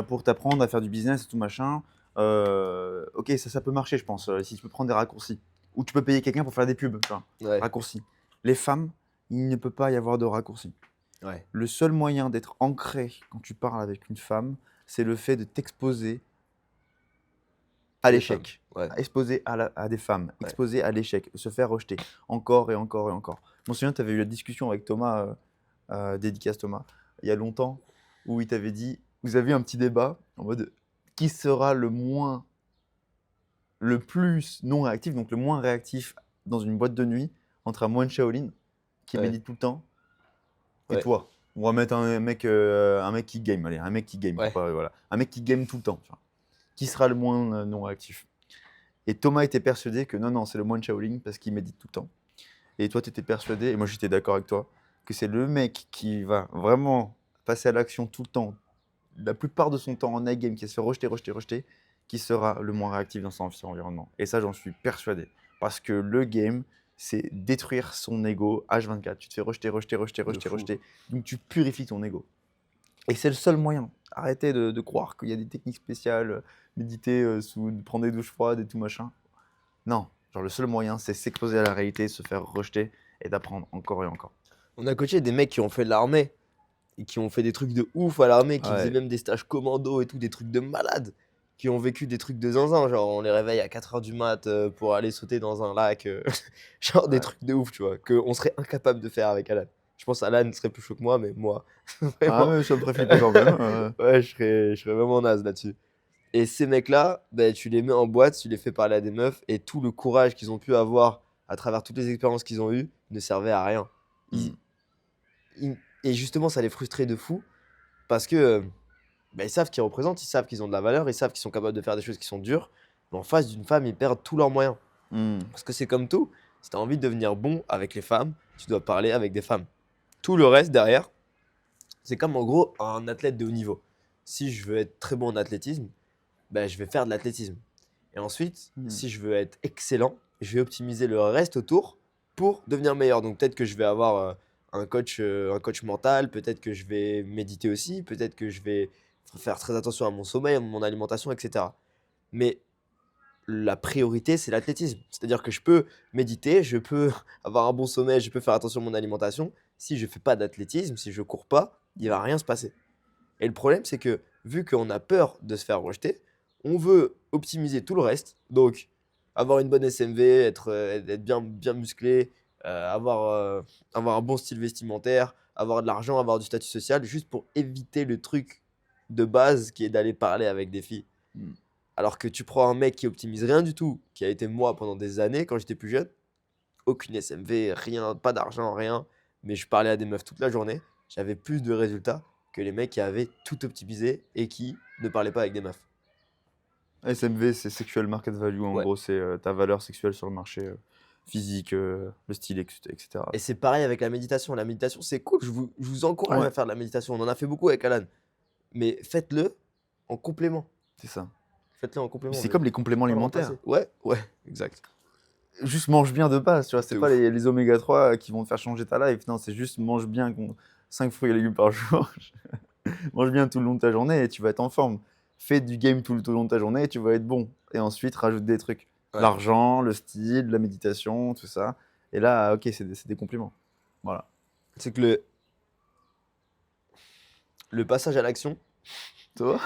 pour t'apprendre à faire du business et tout machin. Ok, ça peut marcher, je pense, si tu peux prendre des raccourcis. Ou tu peux payer quelqu'un pour faire des pubs, tu vois. Ouais. Raccourcis. Les femmes, il ne peut pas y avoir de raccourcis. Ouais. Le seul moyen d'être ancré quand tu parles avec une femme, c'est le fait de t'exposer à Des l'échec. femmes. Ouais. Exposer à des femmes, Ouais. exposer à l'échec, se faire rejeter encore et encore et encore. Je me souviens, tu avais eu la discussion avec Thomas, dédicace Thomas, il y a longtemps, où il t'avait dit, vous avez un petit débat en mode qui sera le plus non réactif, donc le moins réactif dans une boîte de nuit entre un moine Shaolin qui Ouais. médite tout le temps et Ouais. toi. On va mettre un mec qui game, allez, un mec qui game, Ouais. voilà, un mec qui game tout le temps. Tu vois. Qui sera le moins non réactif? Et Thomas était persuadé que non, c'est le moine Shaolin parce qu'il médite tout le temps. Et toi, tu étais persuadé, et moi j'étais d'accord avec toi, que c'est le mec qui va vraiment passer à l'action tout le temps, la plupart de son temps en night game, qui se fait rejeter, qui sera le moins réactif dans son environnement. Et ça, j'en suis persuadé. Parce que le game, c'est détruire son ego H24. Tu te fais rejeter. fou. Donc tu purifies ton ego. Et c'est le seul moyen. Arrêtez de croire qu'il y a des techniques spéciales, méditer, prendre des douches froides et tout machin. Non, genre le seul moyen, c'est s'exposer à la réalité, se faire rejeter et d'apprendre encore et encore. On a coaché des mecs qui ont fait de l'armée et qui ont fait des trucs de ouf à l'armée, qui faisaient Ouais. même des stages commando et tout, des trucs de malade, qui ont vécu des trucs de zinzin, genre on les réveille à 4h du mat pour aller sauter dans un lac, genre des Ouais. trucs de ouf, tu vois, qu'on serait incapable de faire avec Alan. Je pense Alan serait plus chaud que moi, mais moi, Ah, vraiment, mais ça me ferait flipper quand même. ouais, je serais vraiment naze là-dessus. Et ces mecs-là, bah, tu les mets en boîte, tu les fais parler à des meufs, et tout le courage qu'ils ont pu avoir à travers toutes les expériences qu'ils ont eues ne servait à rien. Ils- et justement, ça les frustrait de fou, parce que bah, ils savent qu'ils représentent, ils savent qu'ils ont de la valeur, ils savent qu'ils sont capables de faire des choses qui sont dures, mais en face d'une femme, ils perdent tous leurs moyens. Parce que c'est comme tout, si tu as envie de devenir bon avec les femmes, tu dois parler avec des femmes. Tout le reste derrière, c'est comme en gros un athlète de haut niveau. Si je veux être très bon en athlétisme, ben, je vais faire de l'athlétisme. Et ensuite, si je veux être excellent, je vais optimiser le reste autour pour devenir meilleur. Donc peut-être que je vais avoir un coach mental, peut-être que je vais méditer aussi, peut-être que je vais faire très attention à mon sommeil, à mon alimentation, etc. Mais la priorité, c'est l'athlétisme. C'est-à-dire que je peux méditer, je peux avoir un bon sommeil, je peux faire attention à mon alimentation. Si je ne fais pas d'athlétisme, si je ne cours pas, il ne va rien se passer. Et le problème, c'est que vu qu'on a peur de se faire rejeter, on veut optimiser tout le reste. Donc, avoir une bonne SMV, être bien musclé, avoir un bon style vestimentaire, avoir de l'argent, avoir du statut social, juste pour éviter le truc de base qui est d'aller parler avec des filles. Alors que tu prends un mec qui optimise rien du tout, qui a été moi pendant des années quand j'étais plus jeune, aucune SMV, rien, pas d'argent, rien, mais je parlais à des meufs toute la journée, j'avais plus de résultats que les mecs qui avaient tout optimisé et qui ne parlaient pas avec des meufs. SMV, c'est Sexual Market Value. En Ouais. gros, c'est ta valeur sexuelle sur le marché physique, le style, etc. Et c'est pareil avec la méditation. La méditation, c'est cool, je vous encourage Ouais. à faire de la méditation. On en a fait beaucoup avec Alan. mais faites-le en complément. C'est ça. Faites-le en complément. C'est mais comme les compléments pas le alimentaires. remplacer. Ouais, exact. Juste mange bien de base, tu vois. C'est De pas ouf. les oméga 3 qui vont te faire changer ta life. Non, c'est juste mange bien 5 fruits et légumes par jour. Mange bien tout le long de ta journée et tu vas être en forme. Fais du game tout le long de ta journée et tu vas être bon. Et ensuite, rajoute des trucs. Ouais. L'argent, le style, la méditation, tout ça. Et là, ok, c'est des compléments. Voilà. C'est que le passage à l'action, Toi?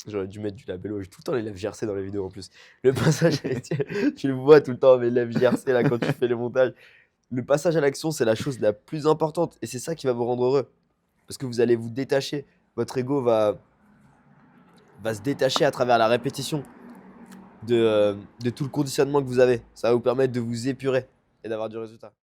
j'aurais dû mettre du labello, j'ai tout le temps les lèvres GRC dans les vidéos en plus. Le passage, tu le vois tout le temps, mes lèvres GRC là quand tu fais les montages. Le passage à l'action, c'est la chose la plus importante et c'est ça qui va vous rendre heureux. Parce que vous allez vous détacher. Votre ego va se détacher à travers la répétition de tout le conditionnement que vous avez. Ça va vous permettre de vous épurer et d'avoir du résultat.